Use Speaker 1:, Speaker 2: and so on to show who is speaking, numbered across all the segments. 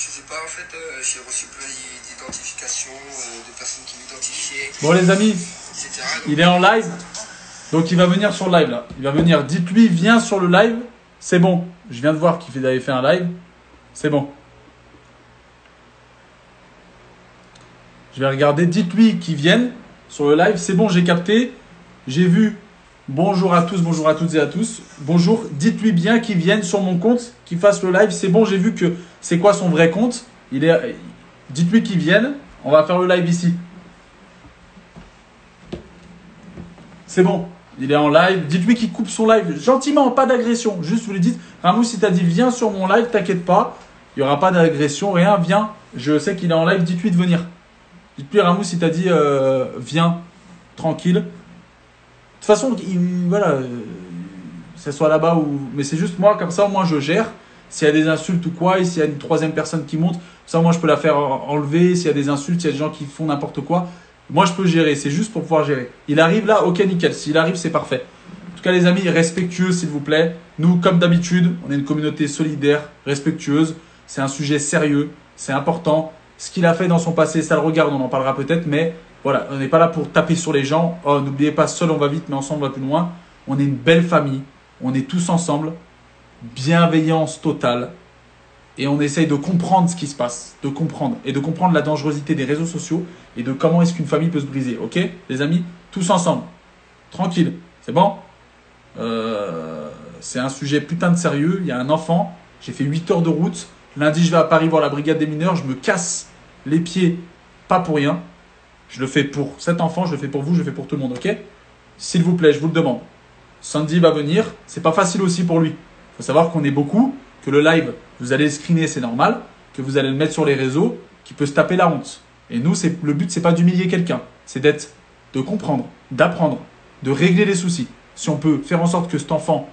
Speaker 1: Je sais pas, en fait, j'ai reçu plein d'identifications, de personnes qui m'identifiaient,
Speaker 2: Bon les amis,
Speaker 1: etc.
Speaker 2: il est en live. Donc il va venir sur le live là. Il va venir, dites-lui, viens sur le live. C'est bon. Je viens de voir qu'il avait fait un live. C'est bon. Je vais regarder. Dites-lui qu'il vienne sur le live. C'est bon, j'ai capté. J'ai vu. Bonjour à tous, bonjour à toutes et à tous. Bonjour. Dites-lui bien qu'il vienne sur mon compte, qu'il fasse le live. C'est bon, j'ai vu que c'est quoi son vrai compte. Dites-lui qu'il vienne. On va faire le live ici. C'est bon. Il est en live. Dites-lui qu'il coupe son live gentiment, pas d'agression. Juste vous lui dites, Ramou, si tu as dit viens sur mon live, t'inquiète pas. Il n'y aura pas d'agression, rien. Viens. Je sais qu'il est en live. Dites-lui de venir. Dites-lui, Ramou, si tu as dit viens, tranquille. De toute façon, voilà, que ce soit là-bas ou. Mais c'est juste moi, comme ça, au moins je gère. S'il y a des insultes ou quoi, et s'il y a une troisième personne qui monte, ça, moi je peux la faire enlever. S'il y a des insultes, s'il y a des gens qui font n'importe quoi. Moi, je peux gérer. C'est juste pour pouvoir gérer. Il arrive là, ok, nickel. S'il arrive, c'est parfait. En tout cas, les amis, respectueux, s'il vous plaît. Nous, comme d'habitude, on est une communauté solidaire, respectueuse. C'est un sujet sérieux. C'est important. Ce qu'il a fait dans son passé, ça le regarde. On en parlera peut-être. Mais voilà, on n'est pas là pour taper sur les gens. Oh, n'oubliez pas, seul on va vite, mais ensemble on va plus loin. On est une belle famille. On est tous ensemble. Bienveillance totale. Et on essaye de comprendre ce qui se passe, de comprendre et de comprendre la dangerosité des réseaux sociaux et de comment est-ce qu'une famille peut se briser. Ok, les amis, tous ensemble, tranquille, c'est bon. C'est un sujet putain de sérieux. Il y a un enfant, j'ai fait 8 heures de route. Lundi, je vais à Paris voir la brigade des mineurs. Je me casse les pieds, pas pour rien. Je le fais pour cet enfant, je le fais pour vous, je le fais pour tout le monde. Ok, s'il vous plaît, je vous le demande. Sandy va venir. C'est pas facile aussi pour lui. Il faut savoir qu'on est beaucoup. Que le live, vous allez le screener, c'est normal, que vous allez le mettre sur les réseaux, qui peut se taper la honte. Et nous, le but, c'est pas d'humilier quelqu'un, c'est de comprendre, d'apprendre, de régler les soucis. Si on peut faire en sorte que cet enfant,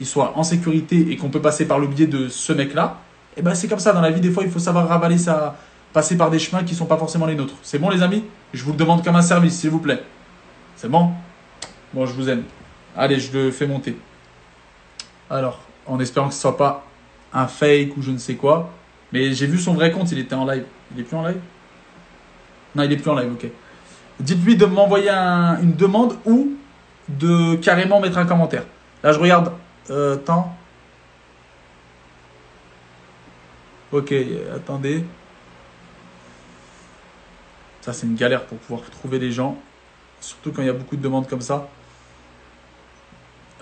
Speaker 2: il soit en sécurité et qu'on peut passer par le biais de ce mec-là, eh ben c'est comme ça dans la vie. Des fois, il faut savoir ravaler ça, passer par des chemins qui sont pas forcément les nôtres. C'est bon, les amis? Je vous le demande comme un service, s'il vous plaît. C'est bon? Bon, je vous aime. Allez, je le fais monter. Alors, en espérant que ce soit pas un fake ou je ne sais quoi. Mais j'ai vu son vrai compte, il était en live. Il est plus en live? Non, il est plus en live, ok. Dites-lui de m'envoyer une demande ou de carrément mettre un commentaire. Là, je regarde. Temps. Ok, attendez. Ça, c'est une galère pour pouvoir trouver les gens. Surtout quand il y a beaucoup de demandes comme ça.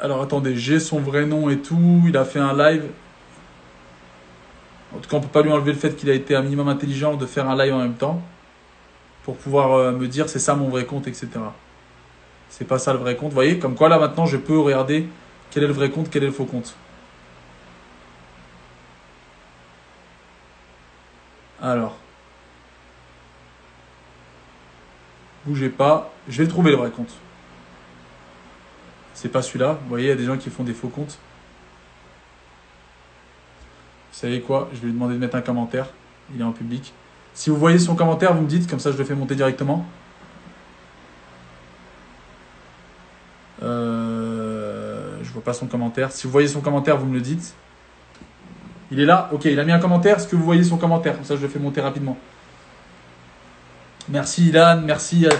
Speaker 2: Alors, attendez, j'ai son vrai nom et tout. Il a fait un live. En tout cas, on ne peut pas lui enlever le fait qu'il a été un minimum intelligent de faire un live en même temps pour pouvoir me dire c'est ça mon vrai compte, etc. C'est pas ça le vrai compte. Vous voyez, comme quoi là maintenant je peux regarder quel est le vrai compte, quel est le faux compte. Alors, bougez pas. Je vais le trouver le vrai compte. C'est pas celui-là. Vous voyez, il y a des gens qui font des faux comptes. Vous savez quoi? Je vais lui demander de mettre un commentaire. Il est en public. Si vous voyez son commentaire, vous me dites. Comme ça, je le fais monter directement. Je vois pas son commentaire. Si vous voyez son commentaire, vous me le dites. Il est là? Ok, il a mis un commentaire. Est-ce que vous voyez son commentaire? Comme ça, je le fais monter rapidement. Merci Ilan. Merci à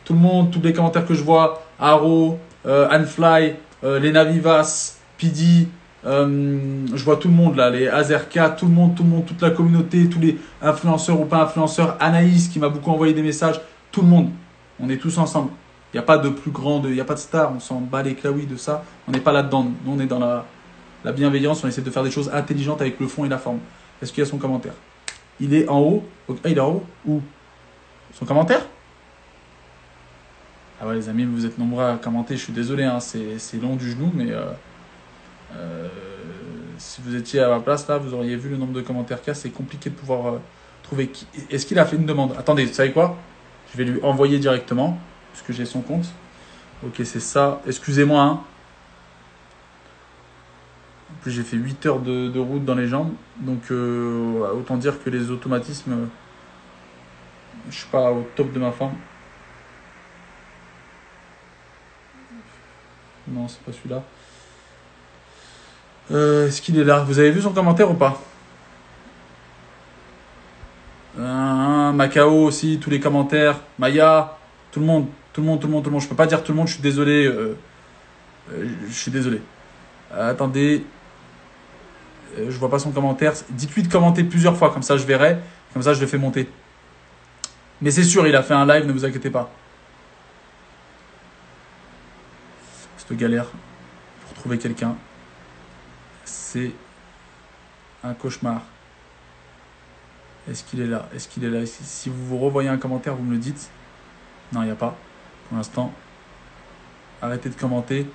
Speaker 2: tout le monde. Tous les commentaires que je vois. Haro, Anfly, Lena Vivas, Pidi. Je vois tout le monde là, les Azerka, tout le monde, toute la communauté, tous les influenceurs ou pas influenceurs, Anaïs qui m'a beaucoup envoyé des messages, tout le monde, on est tous ensemble. Il n'y a pas de plus grand, il n'y a pas de star, on s'en bat les claouis de ça, on n'est pas là-dedans, nous on est dans la bienveillance, on essaie de faire des choses intelligentes avec le fond et la forme. Est-ce qu'il y a son commentaire? Il est en haut, il est en haut, où? Son commentaire? Ah ouais les amis, vous êtes nombreux à commenter, je suis désolé, hein, c'est long du genou, mais... si vous étiez à ma place là, vous auriez vu le nombre de commentaires qu'il y a. C'est compliqué de pouvoir trouver qui. Est-ce qu'il a fait une demande? Attendez, vous savez quoi? Je vais lui envoyer directement, puisque j'ai son compte. Ok, c'est ça. Excusez-moi. Hein. En plus, j'ai fait 8 heures de route dans les jambes. Donc, autant dire que les automatismes, je suis pas au top de ma forme. Non, c'est pas celui-là. Est-ce qu'il est là? Vous avez vu son commentaire ou pas? Macao aussi, tous les commentaires. Maya, tout le monde. Tout le monde, tout le monde, tout le monde. Je peux pas dire tout le monde, je suis désolé. Je suis désolé. Attendez. Je vois pas son commentaire. Dites-lui de commenter plusieurs fois, comme ça je verrai. Comme ça je le fais monter. Mais c'est sûr, il a fait un live, ne vous inquiétez pas. Cette galère pour trouver quelqu'un, c'est un cauchemar. Est-ce qu'il est là? Est-ce qu'il est là? Si vous revoyez un commentaire, vous me le dites. Non, il n'y a pas. Pour l'instant, arrêtez de commenter.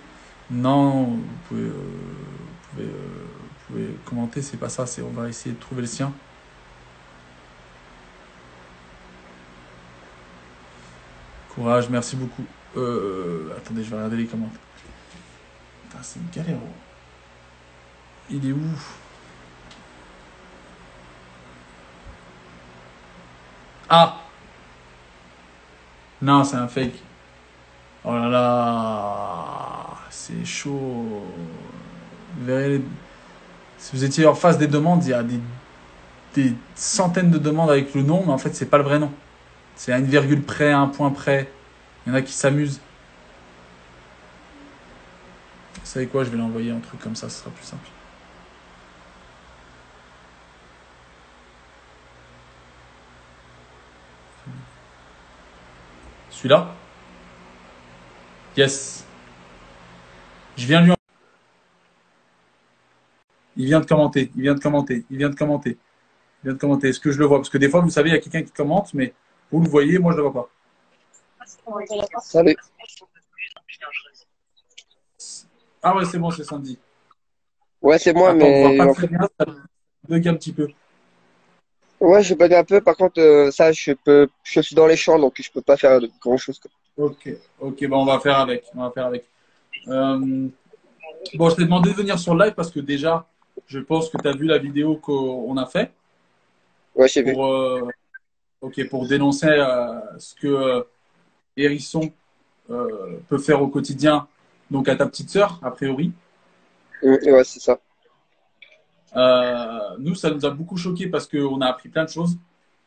Speaker 2: Non, vous pouvez commenter, c'est pas ça. On va essayer de trouver le sien. Courage, merci beaucoup. Attendez, je vais regarder les commentaires. Putain, c'est une galère. Il est où? Ah! Non, c'est un fake. Oh là là, c'est chaud. Vous verrez, si vous étiez en face des demandes, il y a des centaines de demandes avec le nom, mais en fait, c'est pas le vrai nom. C'est à une virgule près, à un point près. Il y en a qui s'amusent. Vous savez quoi? Je vais l'envoyer un truc comme ça, ce sera plus simple. Celui-là? Yes. Je viens lui. Il vient de commenter. Il vient de commenter. Il vient de commenter. Il vient de commenter. Est-ce que je le vois? Parce que des fois, vous savez, il y a quelqu'un qui commente, mais vous le voyez, moi, je ne le vois pas.
Speaker 3: Salut.
Speaker 2: Ah ouais, c'est bon, c'est Sandy.
Speaker 3: Ouais, c'est moi,
Speaker 2: Attends,
Speaker 3: mais
Speaker 2: on voit pas très bien, ça bug un petit peu.
Speaker 3: ouais, je bug un peu. Par contre, ça, je suis dans les champs, donc je peux pas faire grand-chose.
Speaker 2: Ok, ok, bah on va faire avec. On va faire avec. Bon, je t'ai demandé de venir sur le live parce que déjà, je pense que tu as vu la vidéo qu'on a fait
Speaker 3: Ouais, j'ai vu.
Speaker 2: pour dénoncer ce que Hérisson peut faire au quotidien, donc à ta petite sœur, a priori.
Speaker 3: Ouais, c'est ça.
Speaker 2: Nous, ça nous a beaucoup choqué parce qu'on a appris plein de choses.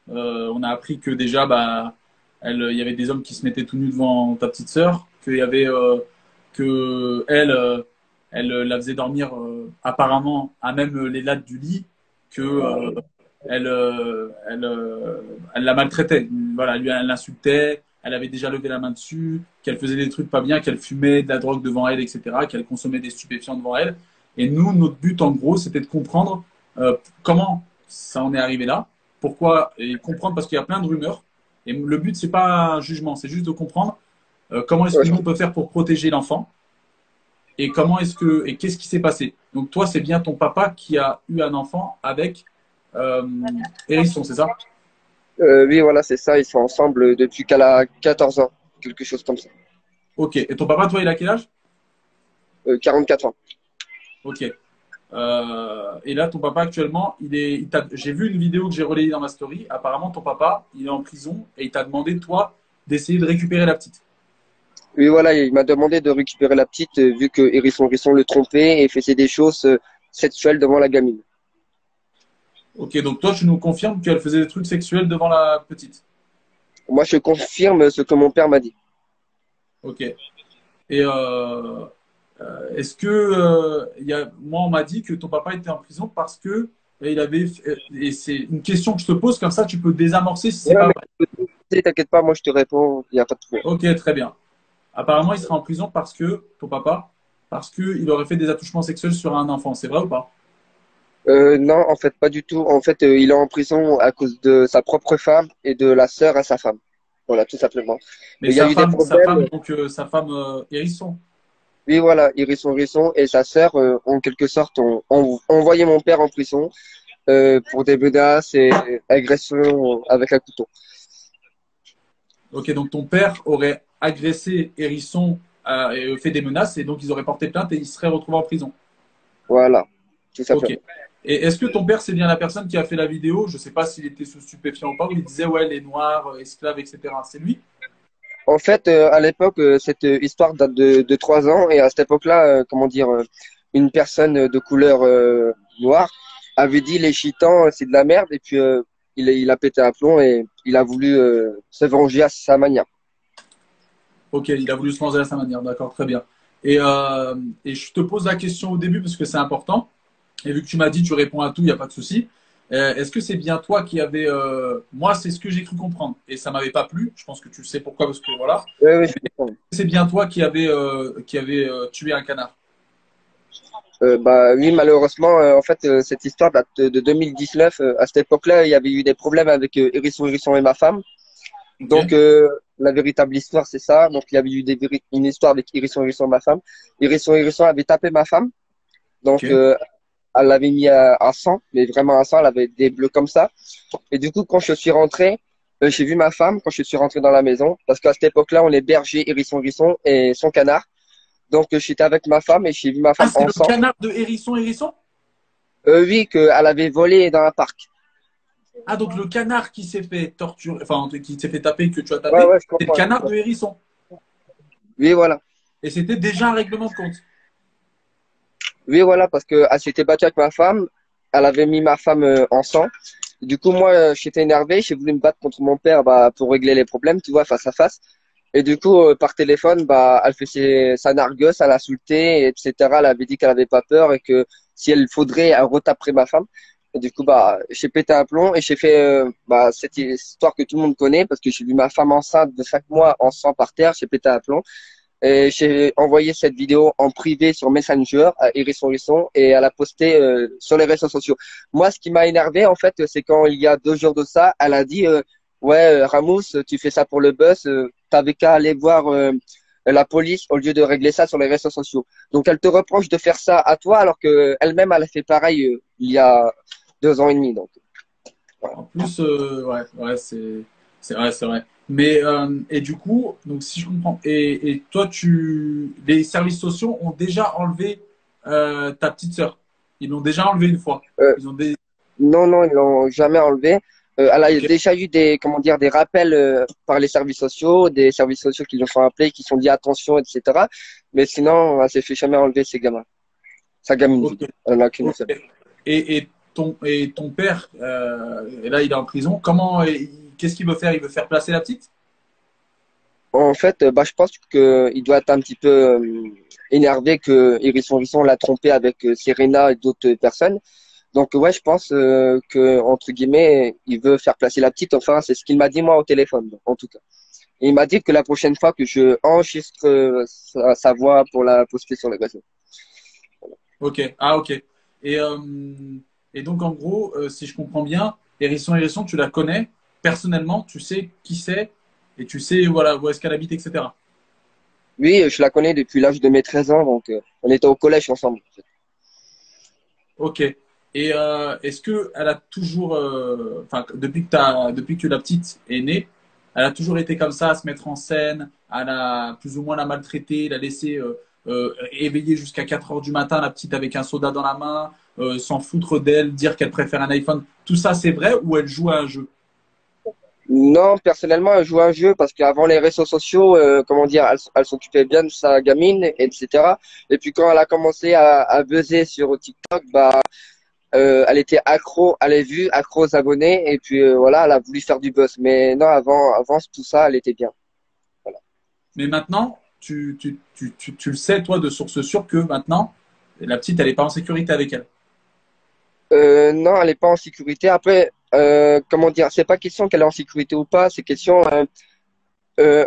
Speaker 2: On a appris que déjà, bah, il y avait des hommes qui se mettaient tout nus devant ta petite sœur, qu'il y avait que elle la faisait dormir apparemment à même les lattes du lit, que elle la maltraitait. Voilà, elle l'insultait, elle avait déjà levé la main dessus, qu'elle faisait des trucs pas bien, qu'elle fumait de la drogue devant elle, etc., qu'elle consommait des stupéfiants devant elle. Et nous, notre but en gros, c'était de comprendre comment ça en est arrivé là, pourquoi, et comprendre parce qu'il y a plein de rumeurs. Et le but, c'est pas un jugement, c'est juste de comprendre comment est-ce
Speaker 3: Ouais,
Speaker 2: que nous on peut faire pour protéger l'enfant et qu'est-ce qui s'est passé. Donc toi, c'est bien ton papa qui a eu un enfant avec Hérisson, c'est ça?
Speaker 3: oui, voilà, c'est ça. Ils sont ensemble depuis qu'elle a 14 ans, quelque chose comme ça.
Speaker 2: Ok. Et ton papa, toi, il a quel âge?
Speaker 3: 44 ans.
Speaker 2: Ok. Et là, ton papa actuellement, j'ai vu une vidéo que j'ai relayée dans ma story. Apparemment, ton papa, il est en prison et il t'a demandé, toi, d'essayer de récupérer la petite.
Speaker 3: Oui, voilà, il m'a demandé de récupérer la petite, vu que Hérisson le trompait et faisait des choses sexuelles devant la gamine.
Speaker 2: Ok, donc toi, tu nous confirmes qu'elle faisait des trucs sexuels devant la petite.
Speaker 3: Moi, je confirme ce que mon père m'a dit.
Speaker 2: Ok. Et est-ce que moi, on m'a dit que ton papa était en prison parce que il avait. Et c'est une question que je te pose, comme ça, tu peux désamorcer si c'est
Speaker 3: Ouais,
Speaker 2: pas vrai.
Speaker 3: mais t'inquiète pas, moi je te réponds, il n'y a pas de problème.
Speaker 2: Ok, très bien. Apparemment, il sera en prison parce que, ton papa, parce qu'il aurait fait des attouchements sexuels sur un enfant. C'est vrai ou pas?
Speaker 3: Non, en fait, pas du tout. En fait, il est en prison à cause de sa propre femme et de la sœur à sa femme. Voilà, tout simplement.
Speaker 2: Mais
Speaker 3: Il y a eu des
Speaker 2: sa femme,
Speaker 3: problèmes.
Speaker 2: donc sa femme Hérisson.
Speaker 3: Oui, voilà, Hérisson et sa sœur, en quelque sorte, ont envoyé mon père en prison pour des menaces et agressions avec un couteau.
Speaker 2: Ok, donc ton père aurait agressé Hérisson et fait des menaces, et donc ils auraient porté plainte et il serait retrouvé en prison.
Speaker 3: Voilà, tout
Speaker 2: Ok.
Speaker 3: simplement.
Speaker 2: Et est-ce que ton père, c'est bien la personne qui a fait la vidéo? Je ne sais pas s'il était sous stupéfiant ou pas, où il disait, ouais, les noirs, esclaves, etc. C'est lui?
Speaker 3: En fait, à l'époque, cette histoire date de 3 ans et à cette époque-là, comment dire, une personne de couleur noire avait dit les gitans, c'est de la merde et puis il a pété un plomb et il a voulu se venger à sa manière.
Speaker 2: Ok, il a voulu se manger à sa manière, d'accord, très bien. Et je te pose la question au début parce que c'est important. Et vu que tu m'as dit, tu réponds à tout, il n'y a pas de souci. Est-ce que c'est bien toi qui avais... moi, c'est ce que j'ai cru comprendre. Et ça m'avait pas plu. Je pense que tu sais pourquoi, parce que voilà.
Speaker 3: Oui, oui, je comprends.
Speaker 2: C'est bien toi qui avait tué un canard.
Speaker 3: Bah oui, malheureusement, en fait, cette histoire date de 2019. À cette époque-là, il y avait eu des problèmes avec Hérisson et ma femme.
Speaker 2: Ok,
Speaker 3: Donc, la véritable histoire, c'est ça. Donc, il y avait eu une histoire avec Hérisson et ma femme. Hérisson avait tapé ma femme. Donc,
Speaker 2: ok.
Speaker 3: elle l'avait mis à 100, mais vraiment à 100, elle avait des bleus comme ça. Et du coup, quand je suis rentré, j'ai vu ma femme quand je suis rentré dans la maison. Parce qu'à cette époque-là, on hébergeait Hérisson et son canard. Donc, j'étais avec ma femme et j'ai vu ma
Speaker 2: Ah,
Speaker 3: femme
Speaker 2: c'est
Speaker 3: en
Speaker 2: le
Speaker 3: sang.
Speaker 2: canard de Hérisson Hérisson?
Speaker 3: Oui, qu'elle avait volé dans un parc.
Speaker 2: Ah, donc le canard qui s'est fait torturer, enfin, qui s'est fait taper, que tu as
Speaker 3: Ouais,
Speaker 2: tapé,
Speaker 3: ouais, je
Speaker 2: c'est le
Speaker 3: comprends.
Speaker 2: canard de Hérisson.
Speaker 3: Oui, voilà.
Speaker 2: Et c'était déjà un règlement de compte.
Speaker 3: Oui, voilà, parce que elle s'était battue avec ma femme. Elle avait mis ma femme en sang. Du coup, moi, j'étais énervé. J'ai voulu me battre contre mon père bah, pour régler les problèmes, tu vois, face à face. Et du coup, par téléphone, bah, elle faisait sa nargueuse, elle insultait, etc. Elle avait dit qu'elle avait pas peur et que si elle faudrait, elle retaperait ma femme. Et du coup, bah, j'ai pété un plomb et j'ai fait bah, cette histoire que tout le monde connaît parce que j'ai vu ma femme enceinte de 5 mois en sang par terre. J'ai pété un plomb. Et j'ai envoyé cette vidéo en privé sur Messenger à Hérisson et elle a posté sur les réseaux sociaux. Moi, ce qui m'a énervé, en fait, c'est quand il y a 2 jours de ça, elle a dit ouais, Ramous, tu fais ça pour le buzz, t'avais qu'à aller voir la police au lieu de régler ça sur les réseaux sociaux. Donc, elle te reproche de faire ça à toi alors que elle-même, elle a fait pareil il y a 2 ans et demi. Donc, voilà.
Speaker 2: En plus, ouais, ouais, c'est vrai, c'est vrai. Mais, et du coup, donc si je comprends, et toi, les services sociaux ont déjà enlevé ta petite sœur. Ils l'ont déjà enlevé une fois.
Speaker 3: Euh,
Speaker 2: Ils ont des.
Speaker 3: Non, non, ils l'ont jamais enlevé. Elle a
Speaker 2: Ok,
Speaker 3: déjà eu des, comment dire, des rappels par les services sociaux, des services sociaux qui l'ont fait appeler, qui sont dit attention, etc. Mais sinon, elle s'est fait jamais enlever ces gamins. Sa gamine, je veux
Speaker 2: ok,
Speaker 3: dire. Elle en a qu'une
Speaker 2: ok.
Speaker 3: seule.
Speaker 2: Et ton père, et là, il est en prison. Qu'est-ce qu'il veut faire? Il veut faire placer la petite?
Speaker 3: En fait, bah, je pense qu'il doit être un petit peu énervé que Hérisson l'a trompé avec Serena et d'autres personnes. Donc ouais, je pense que entre guillemets, il veut faire placer la petite. Enfin, c'est ce qu'il m'a dit moi au téléphone, en tout cas. Et il m'a dit que la prochaine fois que je enregistre sa voix pour la poster sur les réseaux.
Speaker 2: Ok, ah ok. Et, euh, et donc en gros, si je comprends bien, Hérisson, tu la connais personnellement, tu sais qui c'est et tu sais voilà où est-ce qu'elle habite, etc.
Speaker 3: Oui, je la connais depuis l'âge de mes 13 ans, donc on était au collège ensemble.
Speaker 2: Ok. Et est-ce que elle a toujours, enfin depuis que la petite est née, elle a toujours été comme ça, à se mettre en scène, elle a plus ou moins la maltraiter, la laisser éveiller jusqu'à 4 heures du matin, la petite avec un soda dans la main, s'en foutre d'elle, dire qu'elle préfère un iPhone. Tout ça, c'est vrai ou elle joue à un jeu?
Speaker 3: Non, personnellement, elle joue à un jeu parce qu'avant les réseaux sociaux, comment dire, elle s'occupait bien de sa gamine, etc. Et puis quand elle a commencé à buzzer sur TikTok, bah, elle était accro à les vues, accro aux abonnés, et puis voilà, elle a voulu faire du buzz. Mais non, avant tout ça, elle était bien. Voilà.
Speaker 2: Mais maintenant, tu le sais, toi, de source sûre, que maintenant, la petite, elle n'est pas en sécurité avec elle.
Speaker 3: Non, elle n'est pas en sécurité. Après, comment dire, c'est pas question qu'elle est en sécurité ou pas, c'est question euh,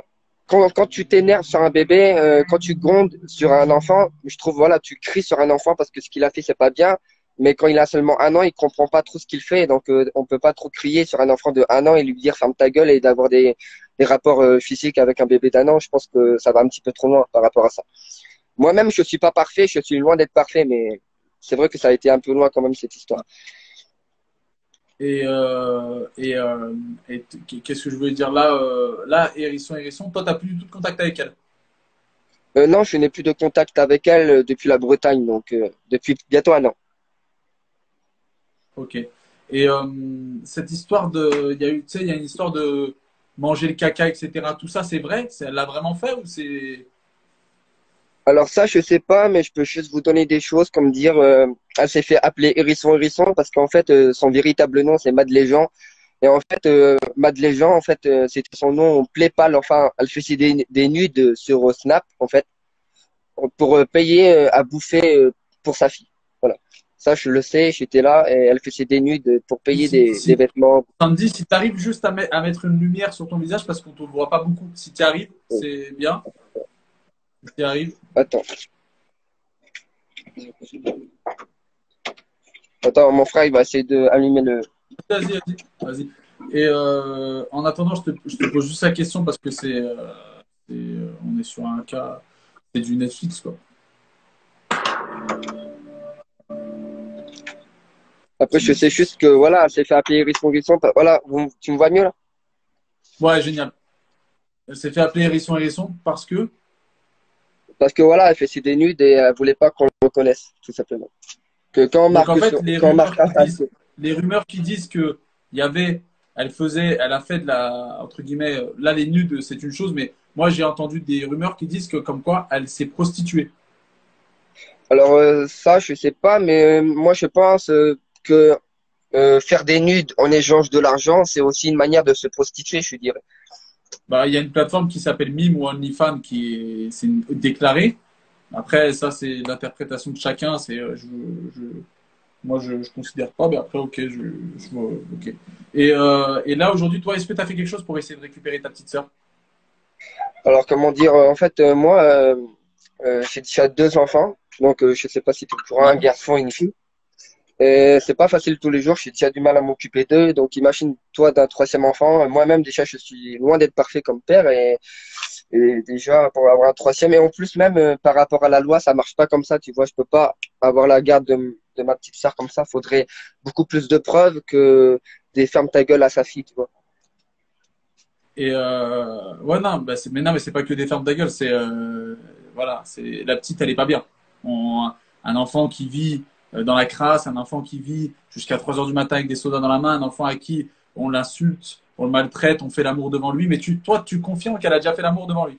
Speaker 3: quand tu t'énerves sur un bébé, quand tu grondes sur un enfant, je trouve, voilà, tu cries sur un enfant parce que ce qu'il a fait, c'est pas bien. Mais quand il a seulement 1 an, il comprend pas trop ce qu'il fait. Donc, on peut pas trop crier sur un enfant de 1 an et lui dire ferme ta gueule et d'avoir des rapports physiques avec un bébé d'1 an. Je pense que ça va un petit peu trop loin par rapport à ça. Moi-même, je suis pas parfait, je suis loin d'être parfait, mais c'est vrai que ça a été un peu loin quand même cette histoire.
Speaker 2: Et, euh, et, euh, qu'est-ce que je voulais dire là, là, Hérisson, toi, tu n'as plus du tout de contact avec elle.
Speaker 3: Non, je n'ai plus de contact avec elle depuis la Bretagne, donc depuis bientôt 1 an.
Speaker 2: Ok. Et cette histoire de. Il y a eu, tu sais, il y a une histoire de manger le caca, etc. Tout ça, c'est vrai? Elle l'a vraiment fait ou c'est.
Speaker 3: Alors ça, je sais pas, mais je peux juste vous donner des choses comme dire, elle s'est fait appeler Hérisson parce qu'en fait, son véritable nom, c'est Madeleine. Et en fait, Madeleine Jean, en fait, c'était son nom, Plaipal. Enfin, elle faisait des nudes sur Snap, en fait, pour payer à bouffer pour sa fille. Voilà. Ça, je le sais, j'étais là et elle faisait des nudes pour payer des
Speaker 2: Si,
Speaker 3: vêtements.
Speaker 2: Sandy, si tu arrives juste à mettre une lumière sur ton visage parce qu'on ne te voit pas beaucoup. Si tu arrives, c'est bien. Si tu arrives.
Speaker 3: Attends, attends, mon frère, il va essayer de allumer le.
Speaker 2: Vas-y, vas-y. Vas-y. Et en attendant, je te pose juste la question parce que on est sur un cas, c'est du Netflix, quoi.
Speaker 3: Après, je sais juste que voilà, elle s'est fait appeler Hérisson. Voilà, tu me vois mieux là?
Speaker 2: Ouais, génial. Elle s'est fait appeler Hérisson parce que.
Speaker 3: Parce que voilà, elle faisait des nudes et elle voulait pas qu'on le reconnaisse, tout simplement. Que quand on
Speaker 2: Donc en
Speaker 3: marque
Speaker 2: fait,
Speaker 3: quand on marque
Speaker 2: les rumeurs qui disent que il y avait, elle a fait de la, entre guillemets, là les nudes, c'est une chose, mais moi j'ai entendu des rumeurs qui disent que comme quoi elle s'est prostituée.
Speaker 3: Alors ça, je sais pas, mais moi je pense que faire des nudes en échange de l'argent, c'est aussi une manière de se prostituer, je dirais.
Speaker 2: Bah, il y a une plateforme qui s'appelle Mime ou OnlyFans c'est déclaré. Après, ça, c'est l'interprétation de chacun. Moi, je considère pas, mais après, ok, ok. Et là, aujourd'hui, toi, est-ce que tu as fait quelque chose pour essayer de récupérer ta petite sœur?
Speaker 3: Alors comment dire, en fait, moi, j'ai déjà deux enfants, donc je sais pas si tu pourras un
Speaker 2: Ouais.
Speaker 3: garçon et une fille. Et c'est pas facile tous les jours, j'ai déjà du mal à m'occuper d'eux, donc imagine toi d'un troisième enfant. Moi-même déjà, je suis loin d'être parfait comme père et déjà pour avoir un troisième et en plus même par rapport à la loi, ça marche pas comme ça, tu vois, je peux pas avoir la garde de ma petite sœur comme ça. Faudrait beaucoup plus de preuves que des ferme ta gueule à sa fille, tu vois.
Speaker 2: Et ouais, non, bah, mais non, mais c'est pas que des fermes ta gueule, voilà, c'est la petite, elle est pas bien. Un enfant qui vit dans la crasse, un enfant qui vit jusqu'à 3 heures du matin avec des sodas dans la main, un enfant à qui on l'insulte, on le maltraite, on fait l'amour devant lui, mais toi, tu confirmes qu'elle a déjà fait l'amour devant lui,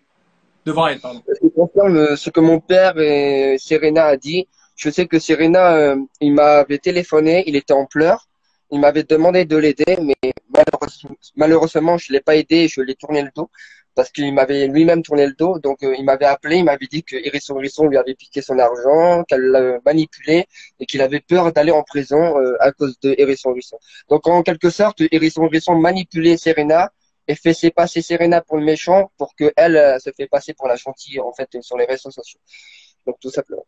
Speaker 2: devant elle, pardon.
Speaker 3: Je confirme ce que mon père et Serena a dit. Je sais que Serena, il m'avait téléphoné, il était en pleurs. Il m'avait demandé de l'aider, mais malheureusement, je l'ai pas aidé, je lui ai tourné le dos parce qu'il m'avait lui-même tourné le dos. Donc, il m'avait appelé, il m'avait dit que Hérisson lui avait piqué son argent, qu'elle l'avait manipulé et qu'il avait peur d'aller en prison à cause de Hérisson. Donc, en quelque sorte, Hérisson manipulait Serena et fait passer Serena pour le méchant pour que elle se fait passer pour la gentille en fait sur les réseaux sociaux. Donc tout simplement.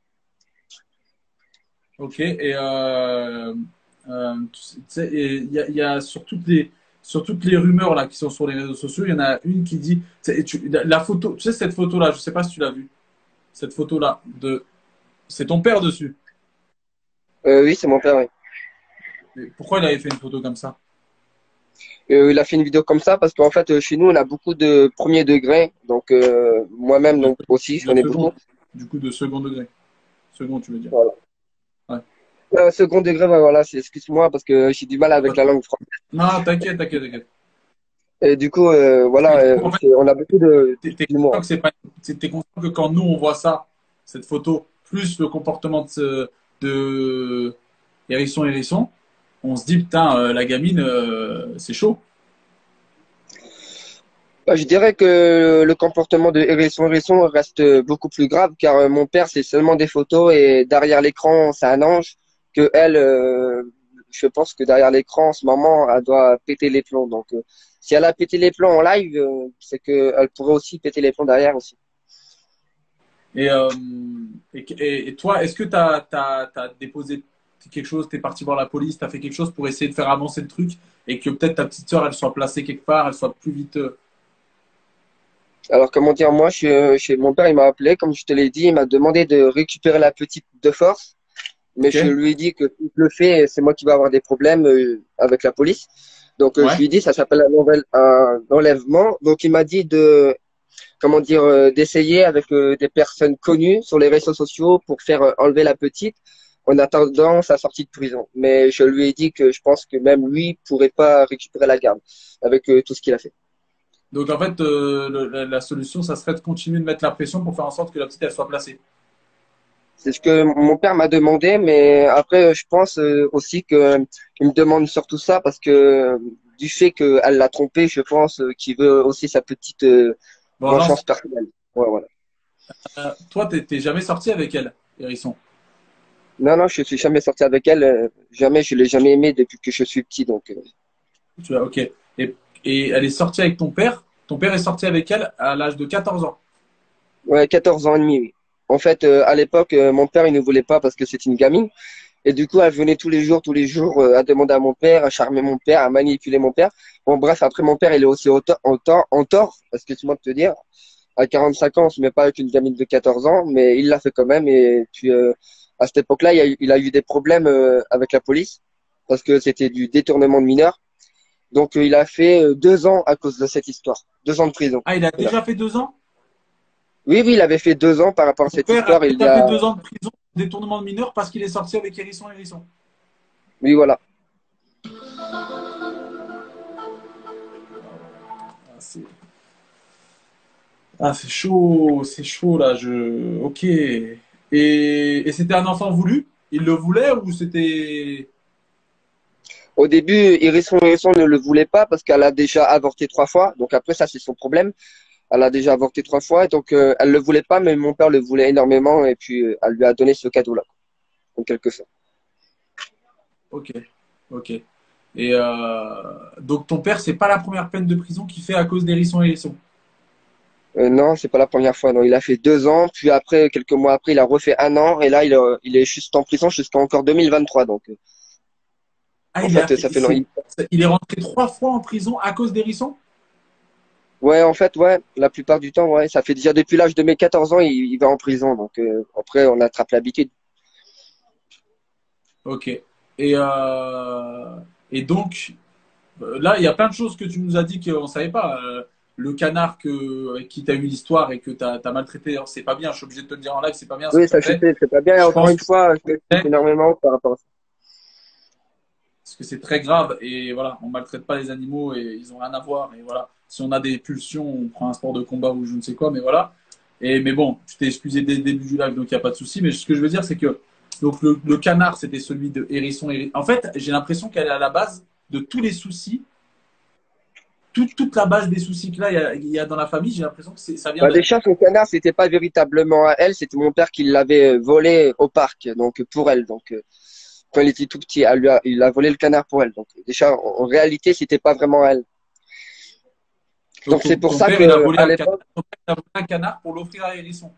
Speaker 2: Ok, et tu sais, et il y a sur toutes les rumeurs là qui sont sur les réseaux sociaux, il y en a une qui dit, la photo, tu sais cette photo là, je sais pas si tu l'as vue, cette photo là c'est ton père dessus.
Speaker 3: Oui, c'est mon père. Oui.
Speaker 2: Mais pourquoi il avait fait une photo comme ça?
Speaker 3: Il a fait une vidéo comme ça parce qu'en fait chez nous on a beaucoup de premier degré, donc moi-même
Speaker 2: De,
Speaker 3: donc aussi
Speaker 2: de
Speaker 3: j'en ai
Speaker 2: second,
Speaker 3: beaucoup.
Speaker 2: du coup de second degré. Second, tu veux dire.
Speaker 3: Voilà.
Speaker 2: Ouais.
Speaker 3: Second degré, ouais, voilà, excuse-moi parce que j'ai du mal avec la langue française.
Speaker 2: Non, t'inquiète, t'inquiète, t'inquiète.
Speaker 3: Et du coup
Speaker 2: Mais
Speaker 3: voilà,
Speaker 2: du coup, en fait,
Speaker 3: on a beaucoup de
Speaker 2: t'es conscient
Speaker 3: d'humour.
Speaker 2: que t'es conscient que quand nous on voit ça, cette photo, plus le comportement de Hérisson, on se dit putain, la gamine, c'est chaud.
Speaker 3: Je dirais que le comportement de Hérisson reste beaucoup plus grave car mon père, c'est seulement des photos et derrière l'écran, c'est un ange que elle, je pense que derrière l'écran, en ce moment, elle doit péter les plombs. Donc, si elle a pété les plombs en live, c'est qu'elle pourrait aussi péter les plombs derrière aussi.
Speaker 2: Et, et toi, est-ce que t'as déposé quelque chose, t'es parti voir la police, t'as fait quelque chose pour essayer de faire avancer le truc et que peut-être ta petite sœur, elle soit placée quelque part, elle soit plus vite.
Speaker 3: Alors, comment dire, moi, chez mon père, il m'a appelé, comme je te l'ai dit, il m'a demandé de récupérer la petite de force. Mais
Speaker 2: Ok?
Speaker 3: je lui ai dit que si je le fais, c'est moi qui vais avoir des problèmes avec la police. Donc je
Speaker 2: Ouais.
Speaker 3: lui ai dit, ça s'appelle un enlèvement. Donc il m'a dit de, comment dire, d'essayer avec des personnes connues sur les réseaux sociaux pour faire enlever la petite en attendant sa sortie de prison. Mais je lui ai dit que je pense que même lui pourrait pas récupérer la garde avec tout ce qu'il a fait.
Speaker 2: Donc en fait, la solution, ça serait de continuer de mettre la pression pour faire en sorte que la petite, elle soit placée.
Speaker 3: C'est ce que mon père m'a demandé, mais après, je pense aussi que il me demande surtout ça parce que du fait qu'elle l'a trompé, je pense, qu'il veut aussi sa petite vengeance
Speaker 2: Vengeance.
Speaker 3: personnelle. Ouais, voilà.
Speaker 2: Toi, t'es jamais sorti avec elle, Hérisson.
Speaker 3: Non, non, je suis jamais sorti avec elle. Jamais, je l'ai jamais aimée depuis que je suis petit. Donc,
Speaker 2: Tu vois, ok. Et elle est sortie avec ton père. Ton père est sorti avec elle à l'âge de 14 ans.
Speaker 3: ouais, 14 ans et demi, oui. En fait, à l'époque, mon père, il ne voulait pas parce que c'est une gamine. Et du coup, elle venait tous les jours, à demander à mon père, à charmer mon père, à manipuler mon père. Bon, bref, après, mon père, il est aussi en tort, excuse-moi de te dire. À 45 ans, on se met pas avec une gamine de 14 ans, mais il l'a fait quand même. Et puis, à cette époque-là, il a eu des problèmes avec la police parce que c'était du détournement de mineurs. Donc, il a fait 2 ans à cause de cette histoire. 2 ans de prison.
Speaker 2: Ah, il a
Speaker 3: Il a
Speaker 2: déjà fait 2 ans?
Speaker 3: Oui, oui, il avait fait 2 ans par rapport à
Speaker 2: Ton
Speaker 3: cette
Speaker 2: père a
Speaker 3: histoire. Il y
Speaker 2: déjà fait
Speaker 3: a,
Speaker 2: 2 ans de prison, détournement de mineur, parce qu'il est sorti avec Hérisson Hérisson.
Speaker 3: oui, voilà.
Speaker 2: Ah, c'est chaud là. Ok. Et c'était un enfant voulu? Il le voulait ou c'était.
Speaker 3: Au début, Hérisson ne le voulait pas parce qu'elle a déjà avorté 3 fois. Donc après, ça, c'est son problème. Elle a déjà avorté 3 fois. Donc, elle le voulait pas, mais mon père le voulait énormément. Et puis, elle lui a donné ce cadeau-là, en quelque sorte.
Speaker 2: Ok, ok. Et donc ton père, c'est pas la première peine de prison qu'il fait à cause d'Hérisson Hérisson.
Speaker 3: Non, c'est pas la première fois. Non, il a fait 2 ans. Puis après, quelques mois après, il a refait un an. Et là, il est juste en prison jusqu'en encore 2023. Donc,
Speaker 2: Ah,
Speaker 3: en fait, ça fait long.
Speaker 2: il est rentré 3 fois en prison à cause d'Hérisson?
Speaker 3: Ouais, en fait, ouais, la plupart du temps, ouais. Ça fait déjà depuis l'âge de mes 14 ans, il va en prison. Donc, après, on attrape l'habitude.
Speaker 2: Ok. Et donc, là, il y a plein de choses que tu nous as dit qu'on ne savait pas. Le canard avec qui tu as eu l'histoire et que tu as maltraité, alors, c'est pas bien. Je suis obligé de te le dire en live, c'est pas bien ce que
Speaker 3: Oui,
Speaker 2: tu as
Speaker 3: ça, je
Speaker 2: fait.
Speaker 3: sais, c'est pas bien. Et
Speaker 2: Je
Speaker 3: encore
Speaker 2: pense
Speaker 3: une fois, je m'excuse énormément par rapport à ça.
Speaker 2: que c'est très grave. Et voilà, on maltraite pas les animaux et ils ont rien à voir. Et voilà, si on a des pulsions, on prend un sport de combat ou je ne sais quoi. Mais voilà. Mais bon, tu t'es excusé dès le début du live, donc il n'y a pas de souci. Mais ce que je veux dire, c'est que donc le canard, c'était celui de Hérisson. En fait, j'ai l'impression qu'elle est à la base de tous les soucis. Toute la base des soucis que là, il y a dans la famille, j'ai l'impression que ça vient
Speaker 3: Bah,
Speaker 2: d'elle.
Speaker 3: déjà, son canard, c'était pas véritablement à elle, c'était mon père qui l'avait volé au parc, donc pour elle. Donc, quand il était tout petit, il a volé le canard pour elle. Donc, déjà, en réalité, c'était pas vraiment à elle.
Speaker 2: Donc
Speaker 3: Donc, c'est pour
Speaker 2: ton
Speaker 3: ça
Speaker 2: père, il a
Speaker 3: que
Speaker 2: volé
Speaker 3: à
Speaker 2: un canard,
Speaker 3: l'époque,
Speaker 2: ton père, il a volé un canard pour l'offrir à Hérisson.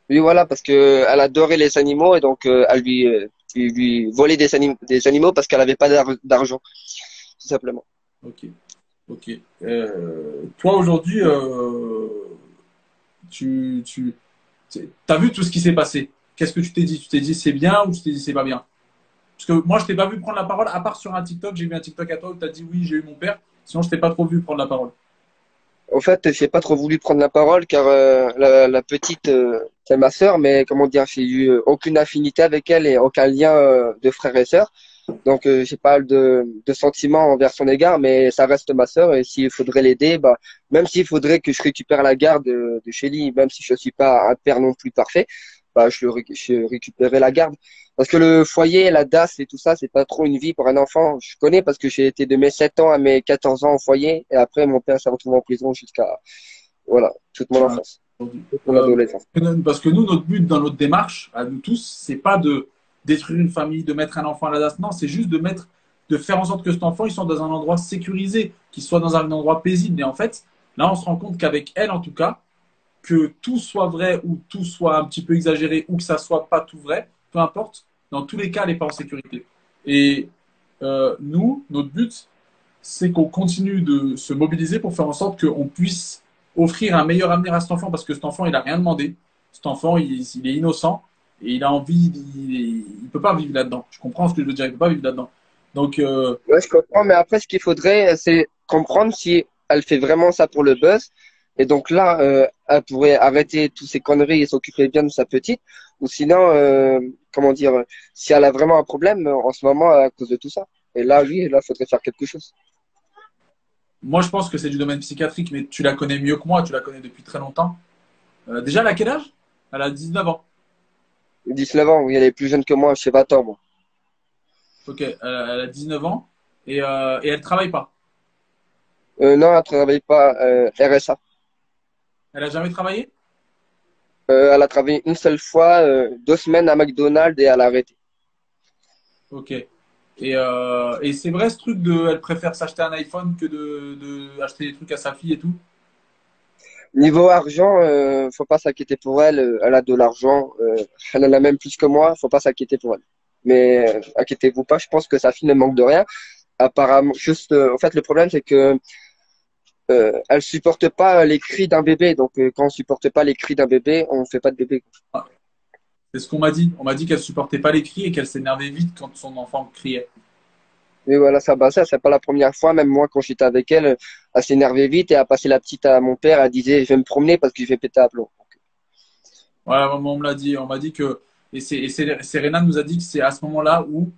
Speaker 3: oui, voilà, parce que elle adorait les animaux et donc elle lui volait des animaux parce qu'elle avait pas d'argent, tout simplement.
Speaker 2: Ok, ok. Toi aujourd'hui, tu as vu tout ce qui s'est passé. Qu'est-ce que tu t'es dit? Tu t'es dit c'est bien ou tu t'es dit c'est pas bien? Parce que moi, je t'ai pas vu prendre la parole, à part sur un TikTok. J'ai vu un TikTok à toi où tu as dit oui, j'ai eu mon père. Sinon, je t'ai pas trop vu prendre la parole.
Speaker 3: En fait, j'ai pas trop voulu prendre la parole car la petite, c'est ma sœur, mais comment dire, j'ai eu aucune affinité avec elle et aucun lien de frère et sœur. Donc, j'ai pas de sentiments envers son égard, mais ça reste ma sœur et s'il faudrait l'aider, bah, même s'il faudrait que je récupère la garde de Shelly, même si je suis pas un père non plus parfait, bah, je récupérerai la garde. Parce que le foyer, la DAS et tout ça, c'est pas trop une vie pour un enfant. Je connais parce que j'ai été de mes 7 ans à mes 14 ans au foyer et après, mon père s'est retrouvé en prison jusqu'à, voilà, toute mon
Speaker 2: Voilà.
Speaker 3: enfance, toute mon adolescence.
Speaker 2: Parce que nous, notre but dans notre démarche, à nous tous, c'est pas de détruire une famille, de mettre un enfant à la DAS. Non, c'est juste de faire en sorte que cet enfant, il soit dans un endroit sécurisé, qu'il soit dans un endroit paisible. Et en fait, là, on se rend compte qu'avec elle, en tout cas, que tout soit vrai ou tout soit un petit peu exagéré ou que ça soit pas tout vrai, peu importe, dans tous les cas, elle n'est pas en sécurité. Et nous, notre but, c'est qu'on continue de se mobiliser pour faire en sorte qu'on puisse offrir un meilleur avenir à cet enfant parce que cet enfant, il n'a rien demandé. Cet enfant, il est innocent et il a envie, il ne peut pas vivre là-dedans. Je comprends ce que je veux dire, il ne peut pas vivre là-dedans. Donc,
Speaker 3: Ouais, je comprends, mais après, ce qu'il faudrait, c'est comprendre si elle fait vraiment ça pour le buzz. Et donc là, elle pourrait arrêter toutes ces conneries et s'occuper bien de sa petite. Ou sinon, comment dire, si elle a vraiment un problème en ce moment à cause de tout ça. Et là, oui, là, il faudrait faire quelque chose.
Speaker 2: moi, je pense que c'est du domaine psychiatrique, mais tu la connais mieux que moi, tu la connais depuis très longtemps. Déjà, elle a quel âge? Elle a 19 ans.
Speaker 3: 19 ans, oui, elle est plus jeune que moi, j'ai 20 ans, moi.
Speaker 2: Ok, elle a 19 ans et elle travaille pas.
Speaker 3: Non, elle travaille pas RSA.
Speaker 2: Elle a jamais travaillé?
Speaker 3: Elle a travaillé une seule fois, 2 semaines à McDonald's et elle a arrêté.
Speaker 2: Ok. Et c'est vrai ce truc de, elle préfère s'acheter un iPhone que de acheter des trucs à sa fille et tout?
Speaker 3: Niveau argent, faut pas s'inquiéter pour elle. Elle a de l'argent. Elle en a même plus que moi. Faut pas s'inquiéter pour elle. Mais inquiétez-vous pas. Je pense que sa fille ne manque de rien. Apparemment, juste, en fait, le problème c'est que elle supporte pas les cris d'un bébé. Donc, quand on supporte pas les cris d'un bébé, on fait pas de bébé.
Speaker 2: C'est ce qu'on m'a dit. On m'a dit qu'elle supportait pas les cris et qu'elle s'énervait vite quand son enfant criait.
Speaker 3: Et voilà, ça, c'est pas la première fois. Même moi, quand j'étais avec elle, elle s'énervait vite et elle passé la petite à mon père. Elle disait, je vais me promener parce que je vais péter à plomb.
Speaker 2: Voilà, maman, on me l'a dit. On m'a dit que, Serena nous a dit que c'est à ce moment-là où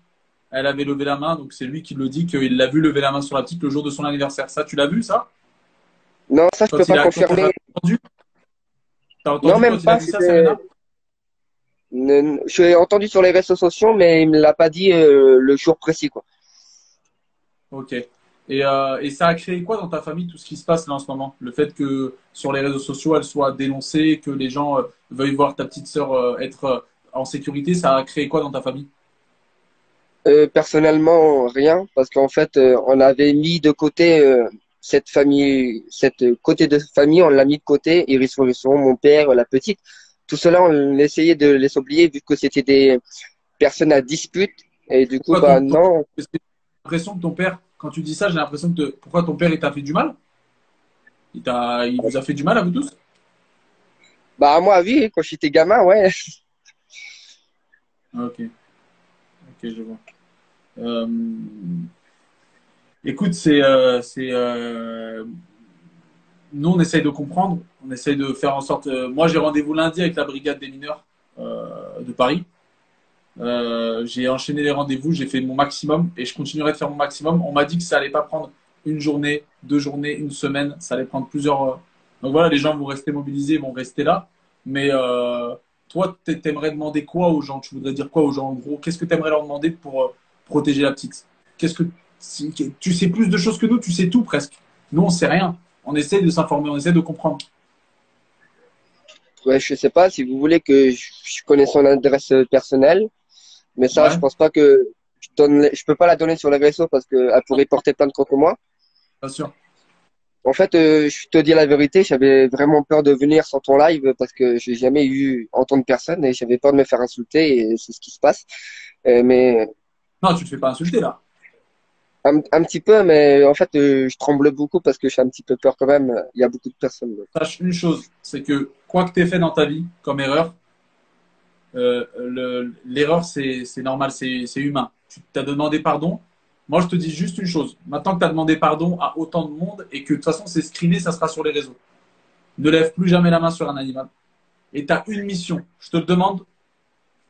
Speaker 2: elle avait levé la main. Donc c'est lui qui le dit qu'il l'a vu lever la main sur la petite le jour de son anniversaire. Ça, tu l'as vu, ça?
Speaker 3: Non, ça, je peux pas
Speaker 2: Quand elle a
Speaker 3: confirmer.
Speaker 2: entendu? T'as
Speaker 3: Non,
Speaker 2: entendu
Speaker 3: même
Speaker 2: quand il a
Speaker 3: pas.
Speaker 2: dit ça, Serena?
Speaker 3: Je l'ai entendu sur les réseaux sociaux, mais il me l'a pas dit le jour précis, quoi.
Speaker 2: Ok. Et ça a créé quoi dans ta famille, tout ce qui se passe là en ce moment? Le fait que sur les réseaux sociaux, elle soit dénoncée, que les gens veuillent voir ta petite sœur être en sécurité, ça a créé quoi dans ta famille?
Speaker 3: Personnellement, rien, parce qu'en fait, on avait mis de côté cette famille, cette côté de famille, on l'a mis de côté. Iris Morisson, mon père, la petite, tout cela, on essayait de les oublier vu que c'était des personnes à dispute. Et du coup,
Speaker 2: Pourquoi
Speaker 3: bah non.
Speaker 2: parce que j'ai l'impression que ton père, quand tu dis ça, j'ai l'impression que pourquoi ton père il t'a fait du mal? Il vous a fait du mal à vous tous?
Speaker 3: Bah moi, oui, quand j'étais gamin, ouais.
Speaker 2: Ok, ok, je vois. Euh, Écoute, nous, on essaye de comprendre, on essaye de faire en sorte. Moi, j'ai rendez-vous lundi avec la brigade des mineurs de Paris. J'ai enchaîné les rendez-vous, j'ai fait mon maximum et je continuerai de faire mon maximum. On m'a dit que ça allait pas prendre une journée, 2 journées, une semaine, ça allait prendre plusieurs. Donc voilà, les gens vont rester mobilisés, vont rester là. Mais toi, t'aimerais demander quoi aux gens? Tu voudrais dire quoi aux gens en gros? Qu'est-ce que t'aimerais leur demander pour protéger la petite? Qu'est-ce que tu sais plus de choses que nous, tu sais tout presque. Nous, on sait rien. On essaie de s'informer, on essaie de comprendre.
Speaker 3: Ouais, je sais pas si vous voulez que je connaisse son adresse personnelle, mais ça, je
Speaker 2: Ouais,
Speaker 3: pense pas que je peux pas la donner sur les réseaux parce qu'elle pourrait porter plainte contre moi.
Speaker 2: bien sûr.
Speaker 3: En fait, je te dis la vérité, j'avais vraiment peur de venir sur ton live parce que j'ai jamais eu entendre personne et j'avais peur de me faire insulter et c'est ce qui se passe. Mais
Speaker 2: Non, tu te fais pas insulter là.
Speaker 3: un petit peu, mais en fait, je tremble beaucoup parce que j'ai un petit peu peur quand même. Il y a beaucoup de personnes.
Speaker 2: Sache une chose, c'est que quoi que tu aies fait dans ta vie comme erreur, l'erreur, c'est normal, c'est humain. Tu t'as demandé pardon. Moi, je te dis juste une chose. Maintenant que tu as demandé pardon à autant de monde et que de toute façon, c'est screené, ça sera sur les réseaux. Ne lève plus jamais la main sur un animal. Et tu as une mission. Je te le demande.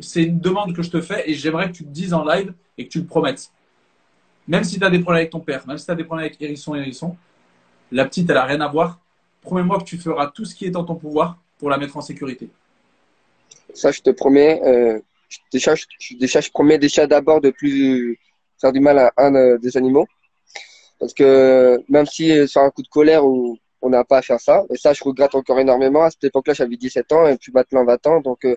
Speaker 2: C'est une demande que je te fais et j'aimerais que tu te dises en live et que tu le promettes. Même si tu as des problèmes avec ton père, même si tu as des problèmes avec Hérisson, la petite, elle a rien à voir. Promets-moi que tu feras tout ce qui est en ton pouvoir pour la mettre en sécurité.
Speaker 3: Ça, je te promets. Je promets déjà d'abord de plus faire du mal à un des animaux. Parce que même si sur un coup de colère, on n'a pas à faire ça. Et ça, je regrette encore énormément. À cette époque-là, j'avais 17 ans et puis maintenant 20 ans. Donc, j'ai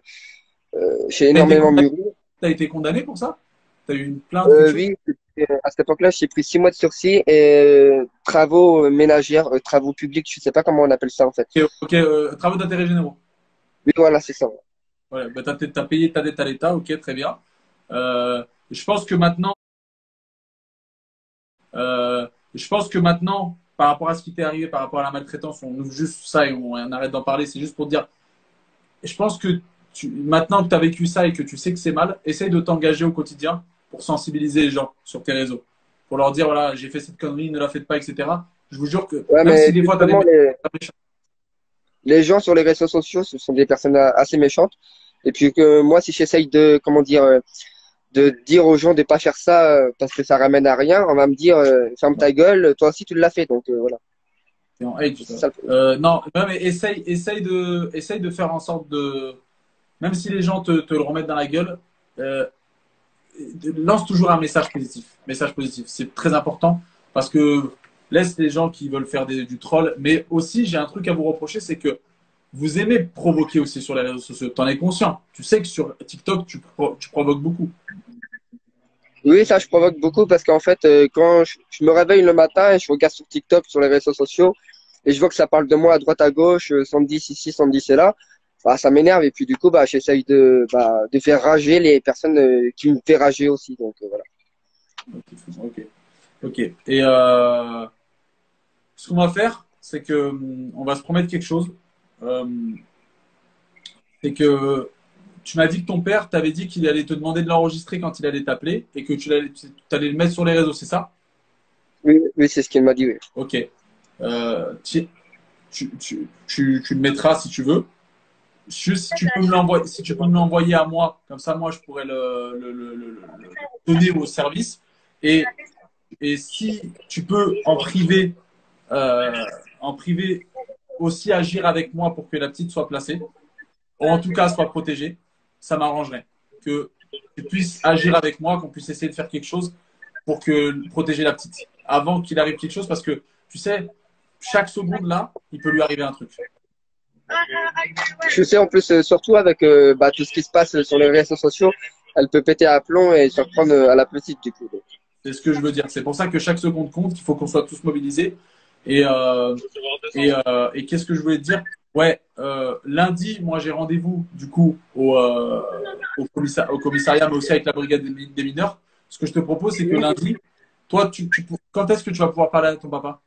Speaker 2: Tu
Speaker 3: énormément mûri.
Speaker 2: as été condamné pour ça? Tu as eu une plainte, quelque chose?
Speaker 3: Oui, à cette époque-là, j'ai pris 6 mois de sursis et travaux ménagères, travaux publics. Je sais pas comment on appelle ça en fait.
Speaker 2: Ok, ok, travaux d'intérêt généraux.
Speaker 3: Oui, voilà, c'est ça.
Speaker 2: Ouais, bah, t'as payé ta dette à l'État, ok, très bien. Je pense que maintenant, par rapport à ce qui t'est arrivé, par rapport à la maltraitance, on ouvre juste ça et on arrête d'en parler. C'est juste pour dire, je pense que maintenant que tu as vécu ça et que tu sais que c'est mal, essaye de t'engager au quotidien pour sensibiliser les gens sur tes réseaux. Pour leur dire, voilà, j'ai fait cette connerie, ne la faites pas, etc. Je vous jure que
Speaker 3: Ouais,
Speaker 2: même si
Speaker 3: mais
Speaker 2: des fois tu as des
Speaker 3: justement,
Speaker 2: messages
Speaker 3: les gens sur les réseaux sociaux, ce sont des personnes assez méchantes. Et puis que moi, si j'essaye de, comment dire, de dire aux gens de pas faire ça parce que ça ramène à rien, on va me dire ferme ta gueule, toi aussi tu l'as fait. Donc voilà,
Speaker 2: t'es en hate,
Speaker 3: c'est
Speaker 2: toi.
Speaker 3: ça le problème.
Speaker 2: Non, mais essaye de faire en sorte de, même si les gens te le remettent dans la gueule, euh, lance toujours un message positif. Message positif, c'est très important parce que laisse les gens qui veulent faire du troll. Mais aussi, j'ai un truc à vous reprocher, c'est que vous aimez provoquer aussi sur les réseaux sociaux. T'en es conscient. Tu sais que sur TikTok, tu provoques beaucoup.
Speaker 3: Oui, ça, je provoque beaucoup parce qu'en fait, quand je me réveille le matin et je regarde sur TikTok, sur les réseaux sociaux, et je vois que ça parle de moi à droite, à gauche, 110 ici, 110 là, bah, ça m'énerve. Et puis, du coup, bah, j'essaye de faire rager les personnes qui me fait rager aussi. Donc, voilà.
Speaker 2: Ok. Ok. Et ce qu'on va faire, c'est que on va se promettre quelque chose. Euh, c'est que tu m'as dit que ton père t'avait dit qu'il allait te demander de l'enregistrer quand il allait t'appeler et que tu allais le mettre sur les réseaux, c'est ça?
Speaker 3: Oui, oui, c'est ce qu'il m'a dit, oui.
Speaker 2: Ok. Tu le mettras si tu veux. Juste si tu peux me l'envoyer, si tu peux me l'envoyer à moi, comme ça, moi, je pourrais le donner au service. Et, et si tu peux euh, en privé aussi agir avec moi pour que la petite soit placée, ou en tout cas soit protégée, ça m'arrangerait. Que tu puisses agir avec moi, qu'on puisse essayer de faire quelque chose pour protéger la petite avant qu'il arrive quelque chose, parce que tu sais, chaque seconde là, il peut lui arriver un truc.
Speaker 3: Je sais en plus, surtout avec bah, tout ce qui se passe sur les réseaux sociaux, elle peut péter à plomb et surprendre à la petite, du coup. Donc.
Speaker 2: C'est ce que je veux dire. C'est pour ça que chaque seconde compte, qu'il faut qu'on soit tous mobilisés. Et, et qu'est-ce que je voulais te dire? Ouais, lundi, moi j'ai rendez-vous du coup au commissariat, mais aussi avec la brigade des mineurs. Ce que je te propose, c'est que lundi, toi, quand est-ce que tu vas pouvoir parler à ton papa?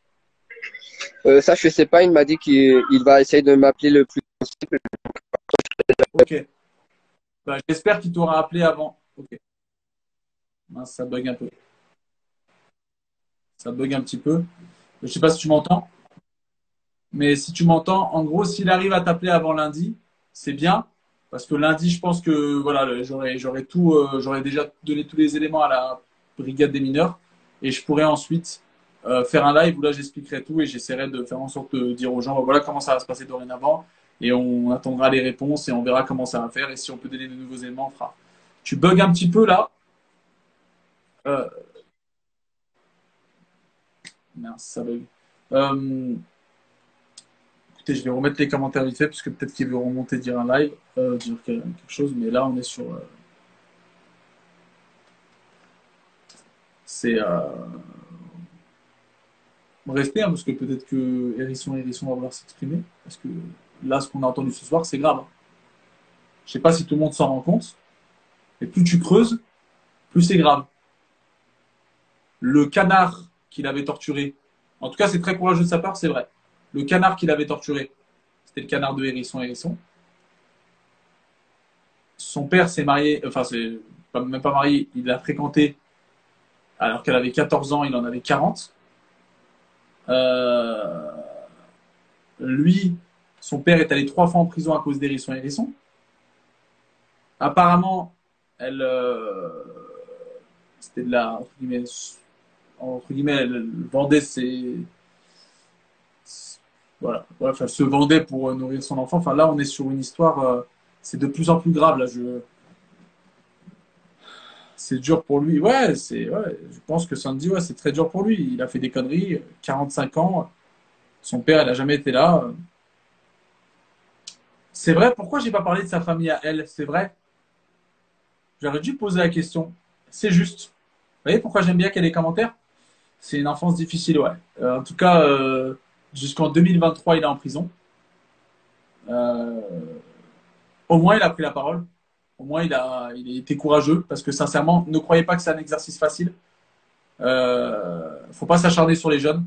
Speaker 3: Ça, je sais pas, il m'a dit qu'il va essayer de m'appeler le plus possible.
Speaker 2: Ok. Bah, j'espère qu'il t'aura appelé avant. Ok. Mince, ça bug un peu. Ça bug un petit peu. Je sais pas si tu m'entends. Mais si tu m'entends, en gros, s'il arrive à t'appeler avant lundi, c'est bien. Parce que lundi, je pense que voilà, j'aurais déjà donné tous les éléments à la brigade des mineurs. Et je pourrais ensuite faire un live où là, j'expliquerai tout et j'essaierai de faire en sorte de dire aux gens, bah, voilà comment ça va se passer dorénavant. Et on attendra les réponses et on verra comment ça va faire. Et si on peut donner de nouveaux éléments, on fera. Tu bugs un petit peu là. Euh, Mince, ça bug. Euh, Écoutez, je vais remettre les commentaires vite fait, parce que peut-être qu'ils vont remonter dire un live, dire quelque chose, mais là, on est sur. C'est. Rester, hein, parce que peut-être que Hérisson va vouloir s'exprimer, parce que là, ce qu'on a entendu ce soir, c'est grave. Hein. Je sais pas si tout le monde s'en rend compte, mais plus tu creuses, plus c'est grave. Le canard qu'il avait torturé, en tout cas, c'est très courageux de sa part, c'est vrai. Le canard qu'il avait torturé, c'était le canard de Hérisson. Son père s'est marié, enfin, c'est même pas marié, il l'a fréquenté alors qu'elle avait 14 ans, il en avait 40. Euh, Lui, son père est allé 3 fois en prison à cause d'Hérisson. Apparemment, elle, c'était de la, entre guillemets, elle vendait voilà, bref, elle se vendait pour nourrir son enfant. Enfin, là, on est sur une histoire, c'est de plus en plus grave. Là, c'est dur pour lui. Ouais, je pense que Sandy, ouais, c'est très dur pour lui. Il a fait des conneries, 45 ans. Son père, il n'a jamais été là. C'est vrai, pourquoi j'ai pas parlé de sa famille à elle? C'est vrai, j'aurais dû poser la question. C'est juste. Vous voyez pourquoi j'aime bien qu'il y ait des commentaires? C'est une enfance difficile, ouais. En tout cas, jusqu'en 2023, il est en prison. Euh, Au moins, il a pris la parole. Au moins, il a été courageux parce que sincèrement, ne croyez pas que c'est un exercice facile. Faut pas s'acharner sur les jeunes.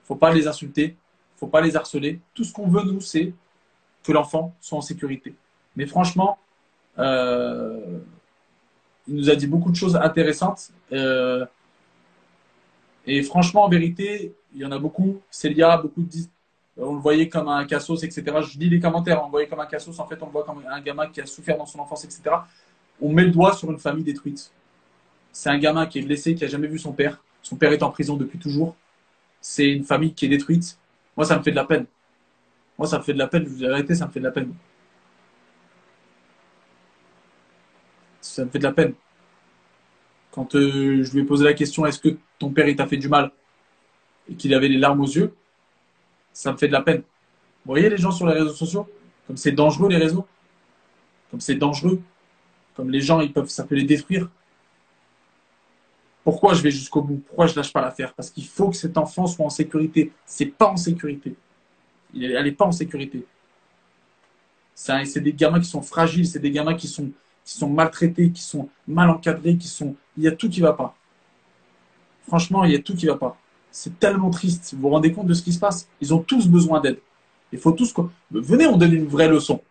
Speaker 2: Faut pas les insulter. Faut pas les harceler. Tout ce qu'on veut, nous, c'est que l'enfant soit en sécurité. Mais franchement, euh, il nous a dit beaucoup de choses intéressantes. Et franchement, en vérité, il y en a beaucoup. Célia, beaucoup disent, on le voyait comme un cassos, etc. Je lis les commentaires, on le voyait comme un cassos. En fait, on le voit comme un gamin qui a souffert dans son enfance, etc. On met le doigt sur une famille détruite. C'est un gamin qui est blessé, qui a jamais vu son père. Son père est en prison depuis toujours. C'est une famille qui est détruite. Moi, ça me fait de la peine. Moi, ça me fait de la peine. Je vous ai arrêté, ça me fait de la peine. Ça me fait de la peine. Quand je lui ai posé la question, est-ce que ton père il t'a fait du mal? et qu'il avait les larmes aux yeux, ça me fait de la peine. Vous voyez les gens sur les réseaux sociaux? Comme c'est dangereux les réseaux? Comme c'est dangereux? Comme les gens, ça peut les détruire. Pourquoi je vais jusqu'au bout? Pourquoi je lâche pas l'affaire? Parce qu'il faut que cet enfant soit en sécurité. C'est pas en sécurité. Elle n'est pas en sécurité. C'est des gamins qui sont fragiles, c'est des gamins qui sont maltraités, qui sont mal encadrés, il y a tout qui va pas. Franchement, il y a tout qui va pas. C'est tellement triste. Vous vous rendez compte de ce qui se passe? Ils ont tous besoin d'aide. Il faut tous venez, on donne une vraie leçon.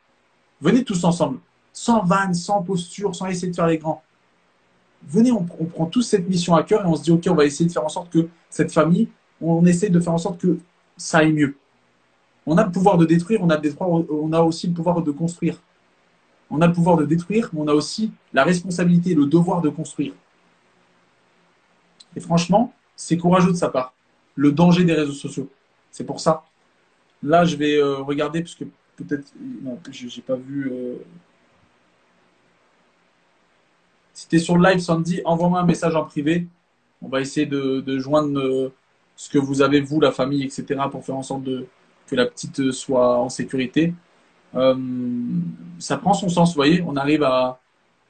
Speaker 2: Venez tous ensemble. Sans vanne, sans posture, sans essayer de faire les grands. Venez, on prend tous cette mission à cœur et on se dit, OK, on va essayer de faire en sorte que cette famille, on essaie de faire en sorte que ça aille mieux. On a le pouvoir de détruire, on a aussi le pouvoir de construire. On a le pouvoir de détruire, mais on a aussi la responsabilité et le devoir de construire. Et franchement, c'est courageux de sa part. Le danger des réseaux sociaux. C'est pour ça. Là, je vais regarder, parce que peut-être... Non, je n'ai pas vu... Si tu es sur le live, Sandy, envoie-moi un message en privé. On va essayer de joindre ce que vous avez, vous, la famille, etc., pour faire en sorte que la petite soit en sécurité. Ça prend son sens, vous voyez. On arrive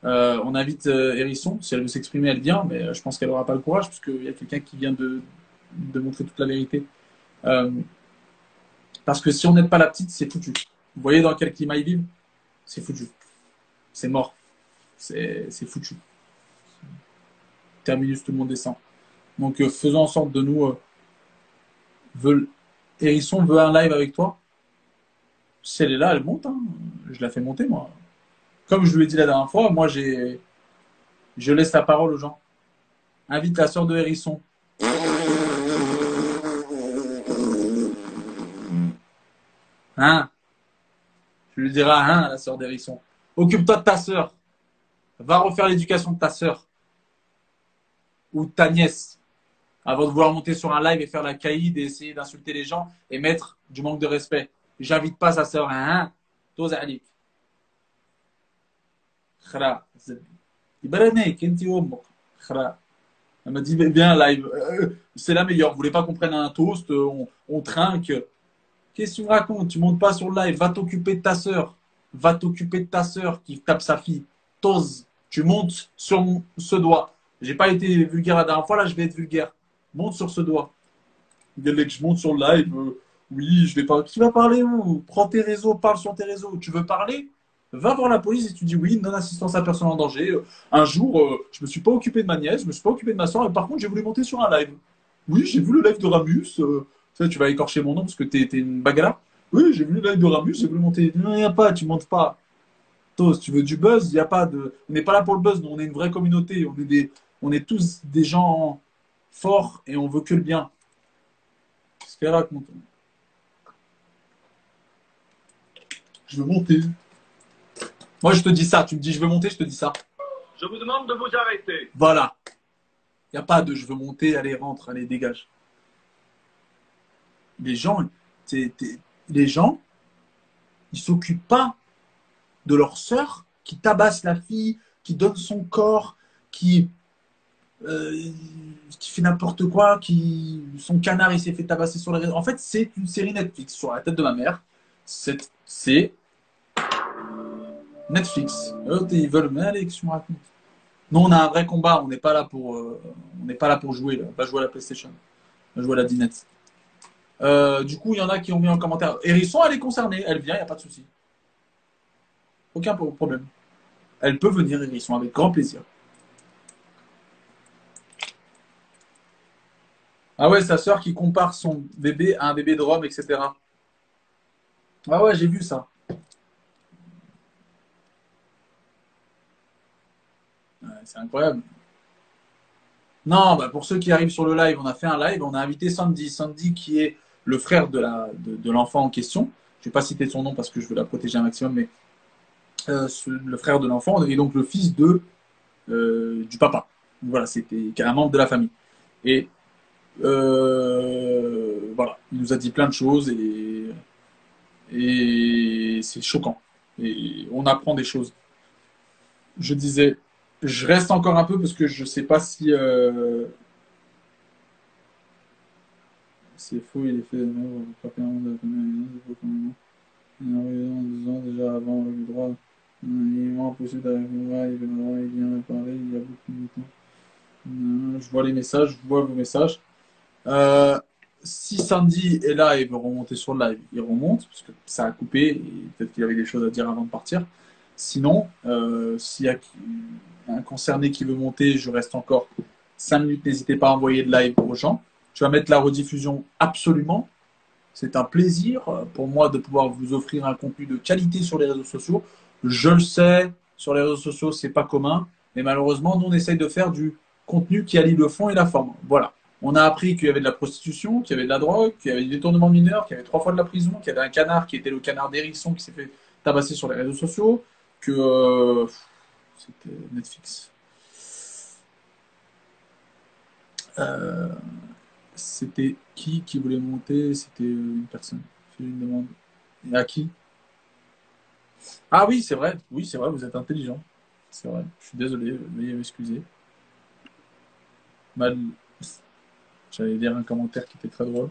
Speaker 2: on invite Hérisson. Si elle veut s'exprimer, elle vient, mais je pense qu'elle n'aura pas le courage, parce qu'il y a quelqu'un qui vient de montrer toute la vérité. Parce que si on n'aide pas la petite, c'est foutu. Vous voyez dans quel climat ils vivent? C'est foutu. C'est mort. C'est foutu. Terminus, tout le monde descend. Donc, faisons en sorte de nous... Hérisson veut un live avec toi. Si elle est là, elle monte. Hein. Je la fais monter, moi. Comme je lui ai dit la dernière fois, moi, je laisse la parole aux gens. Invite la sœur de Hérisson. Hein? Je lui dirai, hein, la sœur d'Hérisson. Occupe-toi de ta sœur. Va refaire l'éducation de ta sœur. Ou de ta nièce. Avant de vouloir monter sur un live et faire la caïd et essayer d'insulter les gens et mettre du manque de respect. J'invite pas sa sœur. Hein? Toz alik. Khra. Ibaranek, enti omok. Khra. Elle m'a dit, viens live. C'est la meilleure. Vous voulez pas qu'on prenne un toast? On trinque. Qu'est-ce que tu me racontes? Tu montes pas sur le live. Va t'occuper de ta sœur. Va t'occuper de ta sœur qui tape sa fille. Toz. Tu montes sur ce doigt. J'ai pas été vulgaire la dernière fois. Là, je vais être vulgaire. Monte sur ce doigt. Je monte sur le live. Oui, je vais parler. Qui va parler où? Prends tes réseaux, parle sur tes réseaux. Tu veux parler? Va voir la police et tu dis oui, non-assistance à personne en danger. Un jour, je me suis pas occupé de ma nièce, je me suis pas occupé de ma soeur, et par contre, j'ai voulu monter sur un live. Oui, j'ai vu le live de Ramus. Tu vas écorcher mon nom parce que t'es une bagala. Oui, j'ai vu le live de Ramus, j'ai voulu monter. Non, il n'y a pas, tu montes pas. Toi, si tu veux du buzz, il n'y a pas de. On n'est pas là pour le buzz, nous, on est une vraie communauté. On est tous des gens forts et on veut que le bien. Qu'est-ce qu'elle raconte? Je veux monter. Moi, je te dis ça. Tu me dis je veux monter, je te dis ça.
Speaker 4: Je vous demande de vous arrêter.
Speaker 2: Voilà. Il n'y a pas de je veux monter, allez, rentre, allez, dégage. Les gens, les gens, ils s'occupent pas de leur sœur qui tabasse la fille, qui donne son corps, qui fait n'importe quoi, son canard il s'est fait tabasser sur les réseaux. En fait, c'est une série Netflix sur la tête de ma mère. C'est Netflix. Ils veulent mais allez, qu'est-ce que tu me racontes? Non, on a un vrai combat. On n'est pas là pour jouer. Là. On va jouer à la PlayStation. On va jouer à la dinette. Du coup, il y en a qui ont mis en commentaire. Hérisson, elle est concernée. Elle vient, il n'y a pas de souci. Aucun problème. Elle peut venir, Hérisson, avec grand plaisir. Ah ouais, sa sœur qui compare son bébé à un bébé de Rome, etc. Ah ouais, j'ai vu ça. Ouais, c'est incroyable. Non, bah pour ceux qui arrivent sur le live, on a fait un live, on a invité Sandy. Sandy qui est le frère de l'enfant en question. Je ne vais pas citer son nom parce que je veux la protéger un maximum, mais le frère de l'enfant et donc le fils du papa. Donc voilà, c'était un membre de la famille. Et voilà, il nous a dit plein de choses et c'est choquant. Et on apprend des choses. Je disais, je reste encore un peu parce que je sais pas si c'est faux, il est fait pour frapper un monde de la famille, c'est faux quand même. Il a arrivé en 2 ans déjà avant le droit. Il m'a empêché d'arriver là, il vient me parler, il y a beaucoup de temps. Je vois les messages, je vois vos messages. Euh, Si Sandy est là et veut remonter sur le live, il remonte, parce que ça a coupé, et peut-être qu'il avait des choses à dire avant de partir. Sinon, s'il y a un concerné qui veut monter, je reste encore 5 minutes, n'hésitez pas à envoyer de live aux gens. Tu vas mettre la rediffusion absolument. C'est un plaisir pour moi de pouvoir vous offrir un contenu de qualité sur les réseaux sociaux. Je le sais, sur les réseaux sociaux, c'est pas commun, mais malheureusement, nous, on essaye de faire du contenu qui allie le fond et la forme. Voilà. On a appris qu'il y avait de la prostitution, qu'il y avait de la drogue, qu'il y avait du détournement mineur, qu'il y avait 3 fois de la prison, qu'il y avait un canard qui était le canard d'Hérisson qui s'est fait tabasser sur les réseaux sociaux, que c'était Netflix. Euh, C'était qui voulait monter? C'était une personne. Fait une demande. Et à qui? Ah oui, c'est vrai. Oui, c'est vrai, vous êtes intelligent. C'est vrai. Je suis désolé, veuillez m'excuser. Mal. J'allais dire un commentaire qui était très drôle.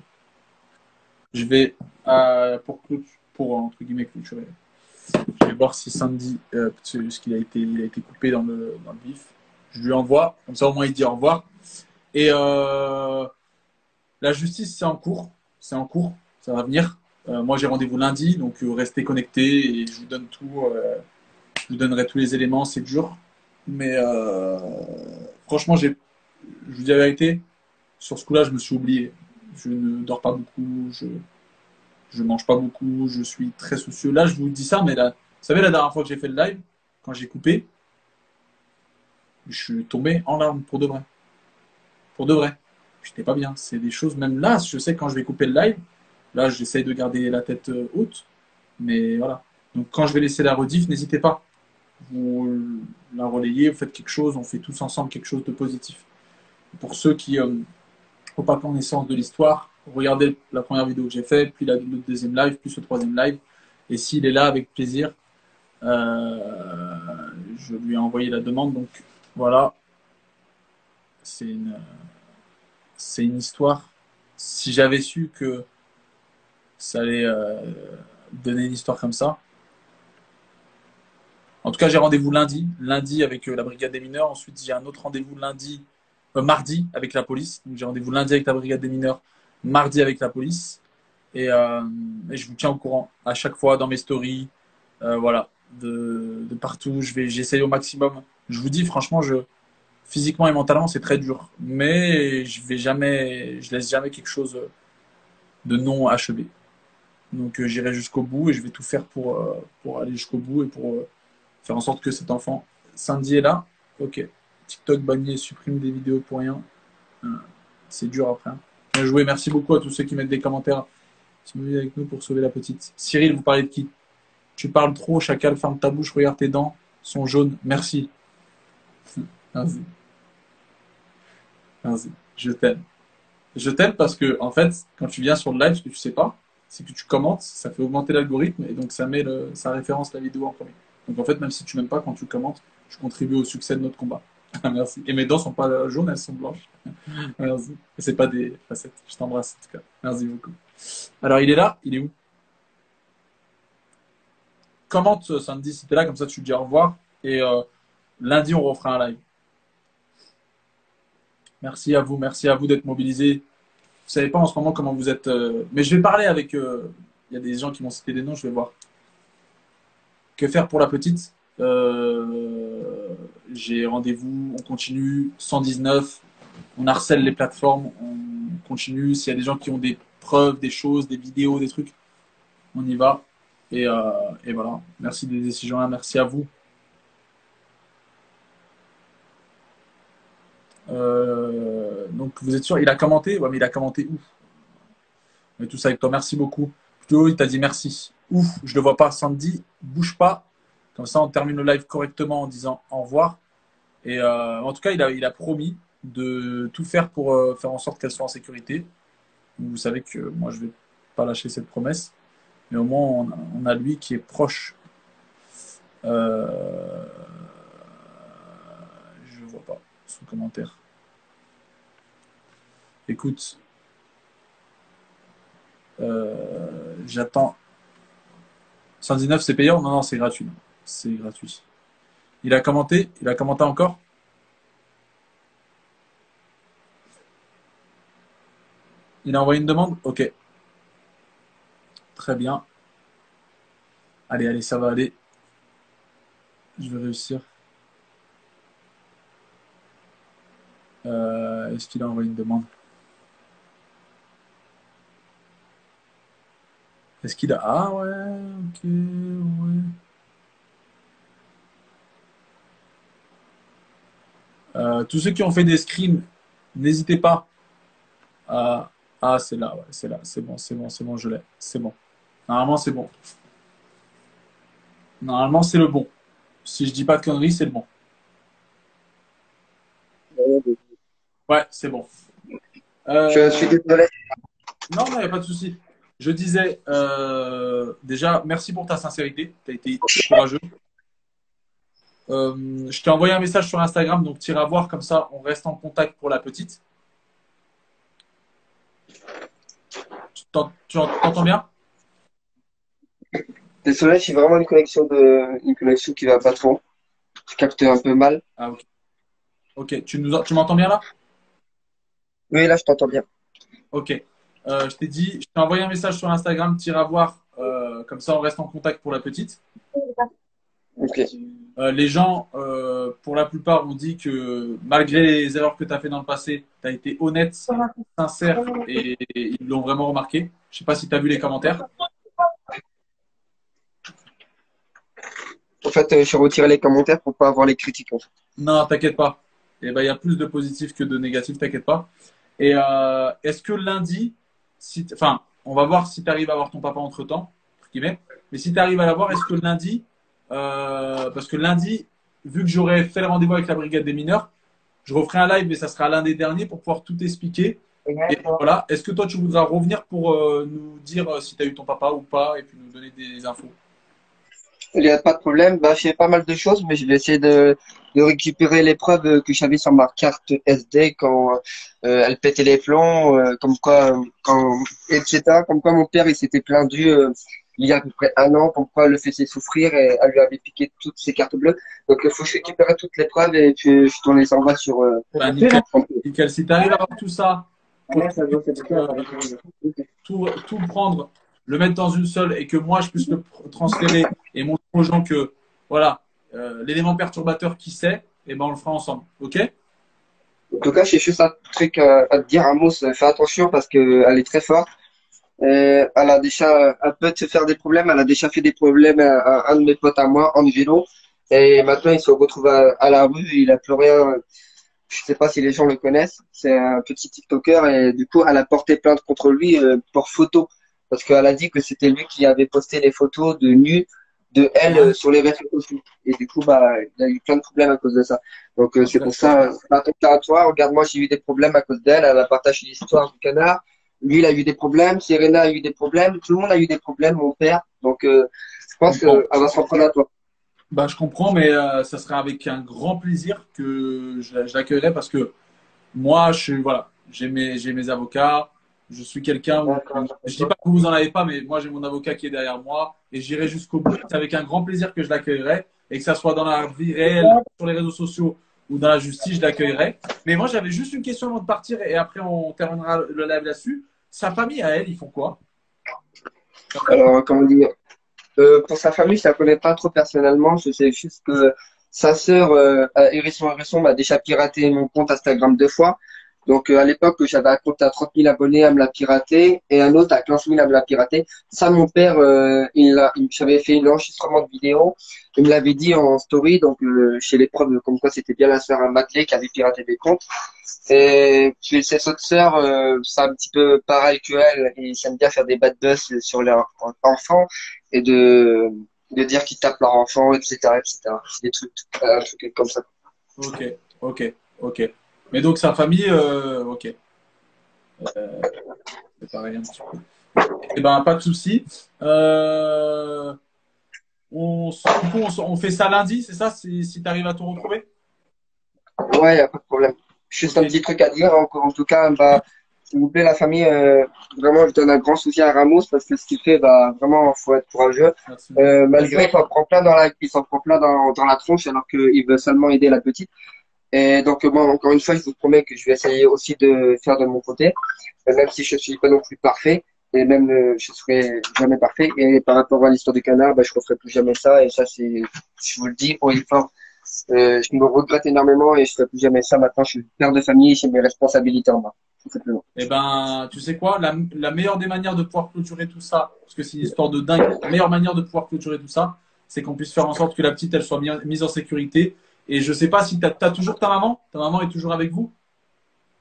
Speaker 2: Je vais, pour entre guillemets clôturer, je vais voir si Sandy, parce qu'il il a été coupé dans le vif. Je lui envoie, comme ça au moins il dit au revoir. Et la justice, c'est en cours. C'est en cours. Ça va venir. Moi, j'ai rendez-vous lundi, donc restez connectés et je vous donne tout. Je vous donnerai tous les éléments. C'est dur. Mais franchement, je vous dis la vérité, sur ce coup-là, je me suis oublié. Je ne dors pas beaucoup. Je mange pas beaucoup. Je suis très soucieux. Là, je vous dis ça, mais là, vous savez, la dernière fois que j'ai fait le live, quand j'ai coupé, je suis tombé en larmes pour de vrai. Pour de vrai. J'étais pas bien. C'est des choses, même là, je sais quand je vais couper le live, là, j'essaye de garder la tête haute. Mais voilà. Donc, quand je vais laisser la rediff, n'hésitez pas. Vous la relayez, vous faites quelque chose, on fait tous ensemble quelque chose de positif. Pour ceux qui n'ont pas connaissance de l'histoire, regardez la première vidéo que j'ai faite, puis le deuxième live, puis le troisième live. Et s'il est là, avec plaisir, je lui ai envoyé la demande. Donc, voilà. C'est une histoire. Si j'avais su que ça allait donner une histoire comme ça. En tout cas, j'ai rendez-vous lundi avec la brigade des mineurs. Ensuite, j'ai un autre rendez-vous mardi avec la police. Donc, j'ai rendez-vous lundi avec la brigade des mineurs, mardi avec la police. Et je vous tiens au courant à chaque fois dans mes stories, voilà, de partout. J'essaye au maximum. Je vous dis, franchement, physiquement et mentalement, c'est très dur. Mais je laisse jamais quelque chose de non achevé. Donc, j'irai jusqu'au bout et je vais tout faire pour aller jusqu'au bout et pour faire en sorte que cet enfant. Sandy est là. Ok. TikTok banni et supprime des vidéos pour rien. C'est dur après. Bien joué. Merci beaucoup à tous ceux qui mettent des commentaires. Si vous venez avec nous pour sauver la petite. Cyril, vous parlez de qui? Tu parles trop, chacal, ferme ta bouche, regarde tes dents. Sont jaunes. Merci. Merci. Merci. Je t'aime. Je t'aime parce que, en fait, quand tu viens sur le live, ce que tu sais pas, c'est que tu commentes, ça fait augmenter l'algorithme et donc ça référence la vidéo en premier. Donc en fait, même si tu m'aimes pas, quand tu commentes, je contribue au succès de notre combat. Merci. Et mes dents sont pas jaunes, elles sont blanches. Merci. Et c'est pas des facettes. Je t'embrasse en tout cas. Merci beaucoup. Alors il est là, il est où? Commente samedi si t'es là, comme ça tu dis au revoir. Et lundi on refera un live. Merci à vous d'être mobilisés. Vous savez pas en ce moment comment vous êtes. Mais je vais parler avec. Il y a des gens qui m'ont cité des noms, je vais voir. Que faire pour la petite? J'ai rendez-vous, on continue. 119, on harcèle les plateformes, on continue. S'il y a des gens qui ont des preuves, des choses, des vidéos, des trucs, on y va. Et voilà. Merci des décisions, merci à vous. Donc vous êtes sûr, il a commenté? Ouais, mais il a commenté où? On est tous avec toi, merci beaucoup. Plutôt, il t'a dit merci. Ouf, je le vois pas. Sandy, bouge pas. Comme ça, on termine le live correctement en disant au revoir. Et en tout cas, il a promis de tout faire pour faire en sorte qu'elle soit en sécurité. Vous savez que moi, je vais pas lâcher cette promesse. Mais au moins, on a lui qui est proche. Je vois pas son commentaire. Écoute, J'attends. 119, c'est payant? Non, non, c'est gratuit. C'est gratuit. Il a commenté? Il a commenté encore? Il a envoyé une demande? Ok. Très bien. Allez, allez, ça va aller. Je vais réussir. Est-ce qu'il a envoyé une demande? Est-ce qu'il a... Ah ouais, ok, ouais. Tous ceux qui ont fait des screens, n'hésitez pas à... Ah, c'est là, ouais, c'est là. C'est bon, c'est bon, c'est bon, je l'ai. C'est bon. Normalement, c'est bon. Normalement, c'est le bon. Si je dis pas de conneries, c'est le bon. Ouais, c'est bon.
Speaker 3: Je suis désolé.
Speaker 2: Non, il n'y a pas de souci. Je disais, déjà, merci pour ta sincérité. Tu as été courageux. Je t'ai envoyé un message sur Instagram, donc tu iras voir, comme ça, on reste en contact pour la petite. Tu entends bien?
Speaker 3: Désolé, j'ai vraiment une connexion qui va pas trop. Je capte un peu mal.
Speaker 2: Ah, ok. Ok, tu m'entends bien là?
Speaker 3: Oui, là, je t'entends bien.
Speaker 2: Ok. Je t'ai envoyé un message sur Instagram, tu iras voir, comme ça, on reste en contact pour la petite.
Speaker 3: Ok.
Speaker 2: Les gens, pour la plupart, ont dit que malgré les erreurs que tu as fait dans le passé, tu as été honnête, sincère et ils l'ont vraiment remarqué. Je sais pas si tu as vu les commentaires.
Speaker 3: En fait, j'ai retiré les commentaires pour pas avoir les critiques. En fait.
Speaker 2: Non, t'inquiète pas. Eh ben, il y a plus de positifs que de négatifs, t'inquiète pas. Et est-ce que lundi, enfin, on va voir si tu arrives à avoir ton papa entre-temps, entre guillemets. Mais si tu arrives à l'avoir, est-ce que lundi, parce que lundi, vu que j'aurais fait le rendez-vous avec la brigade des mineurs, je referai un live, mais ça sera l'un des derniers pour pouvoir tout expliquer. Et voilà. Est-ce que toi, tu voudras revenir pour nous dire si tu as eu ton papa ou pas et puis nous donner des infos?
Speaker 3: Il n'y a pas de problème. Bah, j'ai pas mal de choses, mais je vais essayer de récupérer les preuves que j'avais sur ma carte SD quand elle pétait les plombs, comme quoi, etc. Comme quoi mon père il s'était plaindu il y a à peu près un an, comme quoi elle le faisait souffrir et elle lui avait piqué toutes ses cartes bleues. Donc il faut que je récupère toutes les preuves et puis je te les envoie sur.
Speaker 2: Bah, nickel, nickel. Si tu arrives à avoir tout ça, tout prendre, le mettre dans une seule et que moi je puisse le transférer et montrer aux gens que voilà, l'élément perturbateur qui sait, et ben on le fera ensemble. Ok?
Speaker 3: En tout cas, j'ai juste un truc à te dire, Amos, fais attention parce que elle est très forte. Elle a déjà, elle peut te faire des problèmes. Elle a déjà fait des problèmes à un de mes potes à moi en vélo. Et maintenant, il se retrouve à la rue. Il a plus rien. Je sais pas si les gens le connaissent. C'est un petit TikToker et du coup, elle a porté plainte contre lui pour photo parce qu'elle a dit que c'était lui qui avait posté les photos de nu de elle sur les réseaux sociaux. Et du coup, bah, il a eu plein de problèmes à cause de ça. Donc, c'est pour ça, fais attention à toi. Regarde, moi, j'ai eu des problèmes à cause d'elle. Elle a partagé l'histoire du canard. Lui, il a eu des problèmes. Serena a eu des problèmes. Tout le monde a eu des problèmes, mon père. Donc, je pense qu'elle va se reprendre à toi.
Speaker 2: Bah, je comprends, mais ça sera avec un grand plaisir que je l'accueillerai parce que moi, voilà, j'ai mes avocats. Je suis quelqu'un où je dis pas que vous en avez pas, mais moi j'ai mon avocat qui est derrière moi et j'irai jusqu'au bout. C'est avec un grand plaisir que je l'accueillerai et que ça soit dans la vie réelle, sur les réseaux sociaux ou dans la justice, je l'accueillerai. Mais moi j'avais juste une question avant de partir et après on terminera le live là-dessus. Sa famille à elle, ils font quoi?
Speaker 3: Alors, comment dire? Pour sa famille, je la connais pas trop personnellement. Je sais juste que sa sœur, Hérisson m'a déjà piraté mon compte Instagram 2 fois. Donc, à l'époque, j'avais un compte à 30 000 abonnés, à me l'a piraté, et un autre à 15 000 à me l'a piraté. Ça, mon père, j'avais fait un enregistrement de vidéo. Il me l'avait dit en story, donc chez les preuves, comme quoi c'était bien la sœur Madeleine qui avait piraté des comptes. Et puis, cette autre sœur, c'est un petit peu pareil que elle, et ils aiment bien faire des bad buzz sur leurs enfants et de dire qu'ils tapent leur enfant, etc., etc. C'est des trucs, un truc comme ça.
Speaker 2: Ok, ok, ok. Mais donc sa famille, ok. C'est pareil un petit peu. Eh ben, pas de souci. Du coup, on fait ça lundi, c'est ça, si tu arrives à tout retrouver?
Speaker 3: Ouais, y a pas de problème. Juste un
Speaker 2: Ok.
Speaker 3: petit truc à dire, en tout cas, bah, s'il vous plaît, la famille, vraiment, je donne un grand soutien à Ramos parce que ce qu'il fait, vraiment, faut être courageux.
Speaker 2: Merci.
Speaker 3: Malgré qu'il s'en prend plein il s'en prend plein dans la tronche alors qu'il veut seulement aider la petite. Et donc, moi, encore une fois, je vous promets que je vais essayer aussi de faire de mon côté, même si je suis pas non plus parfait, et même je serai jamais parfait. Et par rapport à l'histoire du canard, je referai plus jamais ça. Et ça, je vous le dis haut et fort, je me regrette énormément et je ferai plus jamais ça. Maintenant, je suis père de famille, j'ai mes responsabilités en main, tout simplement.
Speaker 2: Eh ben, tu sais quoi, la meilleure des manières de pouvoir clôturer tout ça, parce que c'est une histoire de dingue, la meilleure manière de pouvoir clôturer tout ça, c'est qu'on puisse faire en sorte que la petite, elle soit mise en sécurité. Et je sais pas si tu as toujours ta maman. Ta maman est toujours avec vous.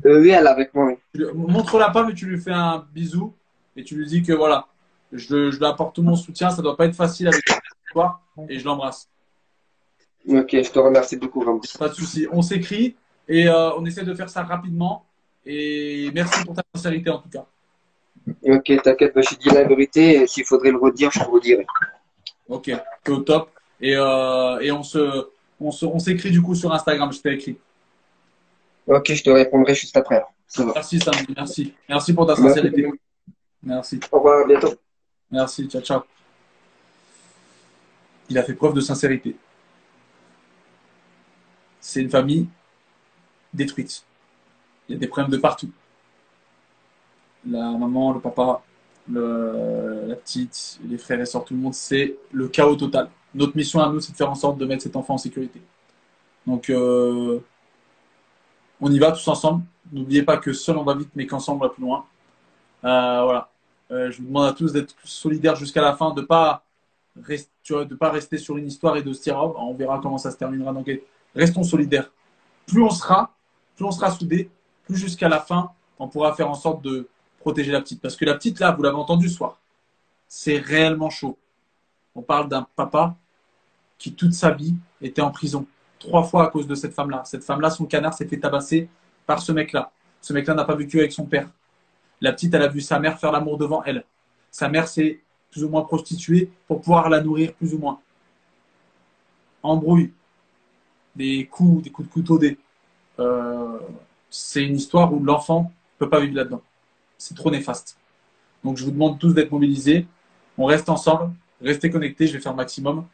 Speaker 3: Oui, elle est avec moi. Oui.
Speaker 2: Montre-la pas, mais tu lui fais un bisou et tu lui dis que voilà, je lui apporte tout mon soutien. Ça doit pas être facile avec toi et je l'embrasse.
Speaker 3: Ok, je te remercie beaucoup, Ramos.
Speaker 2: Pas de souci. On s'écrit et on essaie de faire ça rapidement. Et merci pour ta sincérité en tout cas.
Speaker 3: Ok, t'inquiète, je dis la vérité. Et s'il faudrait le redire, je te le redirai.
Speaker 2: Ok, c'est au top. Et on s'écrit du coup sur Instagram. Je t'ai écrit.
Speaker 3: Ok, je te répondrai juste après. Ça va.
Speaker 2: Merci Sam. Merci. Merci pour ta
Speaker 3: Merci.
Speaker 2: sincérité. Merci.
Speaker 3: Au revoir, à bientôt.
Speaker 2: Merci. Ciao, ciao. Il a fait preuve de sincérité. C'est une famille détruite. Il y a des problèmes de partout. La maman, le papa, la petite, les frères et sœurs, tout le monde, c'est le chaos total. Notre mission à nous, c'est de faire en sorte de mettre cet enfant en sécurité. Donc, on y va tous ensemble. N'oubliez pas que seul on va vite, mais qu'ensemble on va plus loin. Voilà. Je vous demande à tous d'être solidaires jusqu'à la fin, de pas de pas rester sur une histoire et de se dire, oh, on verra comment ça se terminera. Donc, restons solidaires. Plus on sera soudés, plus jusqu'à la fin, on pourra faire en sorte de protéger la petite. Parce que la petite, là, vous l'avez entendu ce soir, c'est réellement chaud. On parle d'un papa qui, toute sa vie, était en prison. 3 fois à cause de cette femme-là. Cette femme-là, son canard s'est fait tabasser par ce mec-là. Ce mec-là n'a pas vécu avec son père. La petite, elle a vu sa mère faire l'amour devant elle. Sa mère s'est plus ou moins prostituée pour pouvoir la nourrir plus ou moins. Embrouille, des coups de couteau, c'est une histoire où l'enfant ne peut pas vivre là-dedans. C'est trop néfaste. Donc je vous demande tous d'être mobilisés. On reste ensemble, restez connectés, je vais faire le maximum.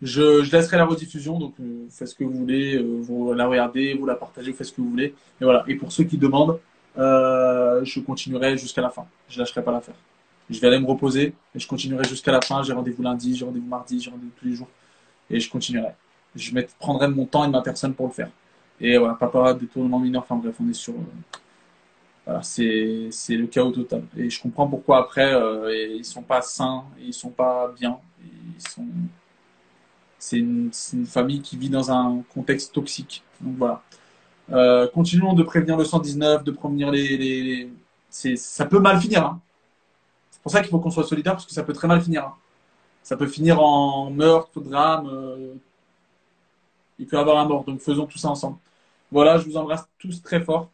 Speaker 2: Je laisserai la rediffusion, donc faites ce que vous voulez, vous la regardez, vous la partagez, vous faites ce que vous voulez. Et voilà. Et pour ceux qui demandent, je continuerai jusqu'à la fin. Je lâcherai pas l'affaire. Je vais aller me reposer et je continuerai jusqu'à la fin. J'ai rendez-vous lundi, j'ai rendez-vous mardi, j'ai rendez-vous tous les jours et je continuerai. Prendrai de mon temps et de ma personne pour le faire. Et voilà, papa, détournement mineur, enfin bref, on est sur. Voilà, c'est le chaos total. Et je comprends pourquoi après, ils sont pas sains, ils sont pas bien. C'est une famille qui vit dans un contexte toxique. Donc voilà. Continuons de prévenir le 119, de prévenir ça peut mal finir. Hein. C'est pour ça qu'il faut qu'on soit solidaire, parce que ça peut très mal finir. Hein. Ça peut finir en meurtre, drame. Il peut y avoir un mort. Donc faisons tout ça ensemble. Voilà, je vous embrasse tous très fort.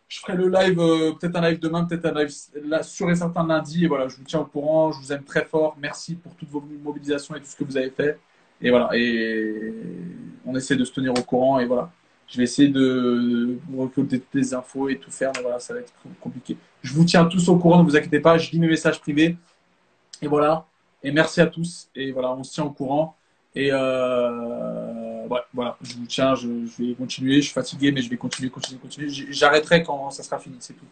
Speaker 2: Je ferai le live, peut-être un live demain, peut-être un live là, sûr et certain lundi. Et voilà, je vous tiens au courant. Je vous aime très fort. Merci pour toutes vos mobilisations et tout ce que vous avez fait. Et voilà, et on essaie de se tenir au courant. Et voilà, je vais essayer de récolter toutes les infos et tout faire. Mais voilà, ça va être compliqué. Je vous tiens tous au courant, ne vous inquiétez pas. Je lis mes messages privés. Et voilà. Et merci à tous. Et voilà, on se tient au courant. Et ouais, voilà, je vous tiens, je vais continuer. Je suis fatigué, mais je vais continuer. J'arrêterai quand ça sera fini, c'est tout.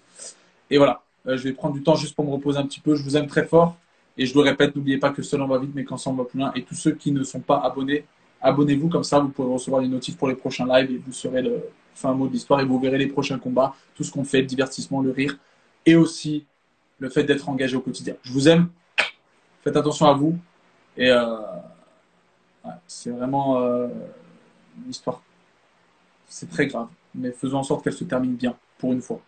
Speaker 2: Et voilà, je vais prendre du temps juste pour me reposer un petit peu. Je vous aime très fort. Et je le répète, n'oubliez pas que seul on va vite, mais qu'ensemble on va plus loin. Et tous ceux qui ne sont pas abonnés, abonnez-vous, comme ça vous pourrez recevoir les notifs pour les prochains lives et vous serez le fin mot de l'histoire et vous verrez les prochains combats, tout ce qu'on fait, le divertissement, le rire et aussi le fait d'être engagé au quotidien. Je vous aime, faites attention à vous et ouais, c'est vraiment une histoire, c'est très grave, mais faisons en sorte qu'elle se termine bien pour une fois.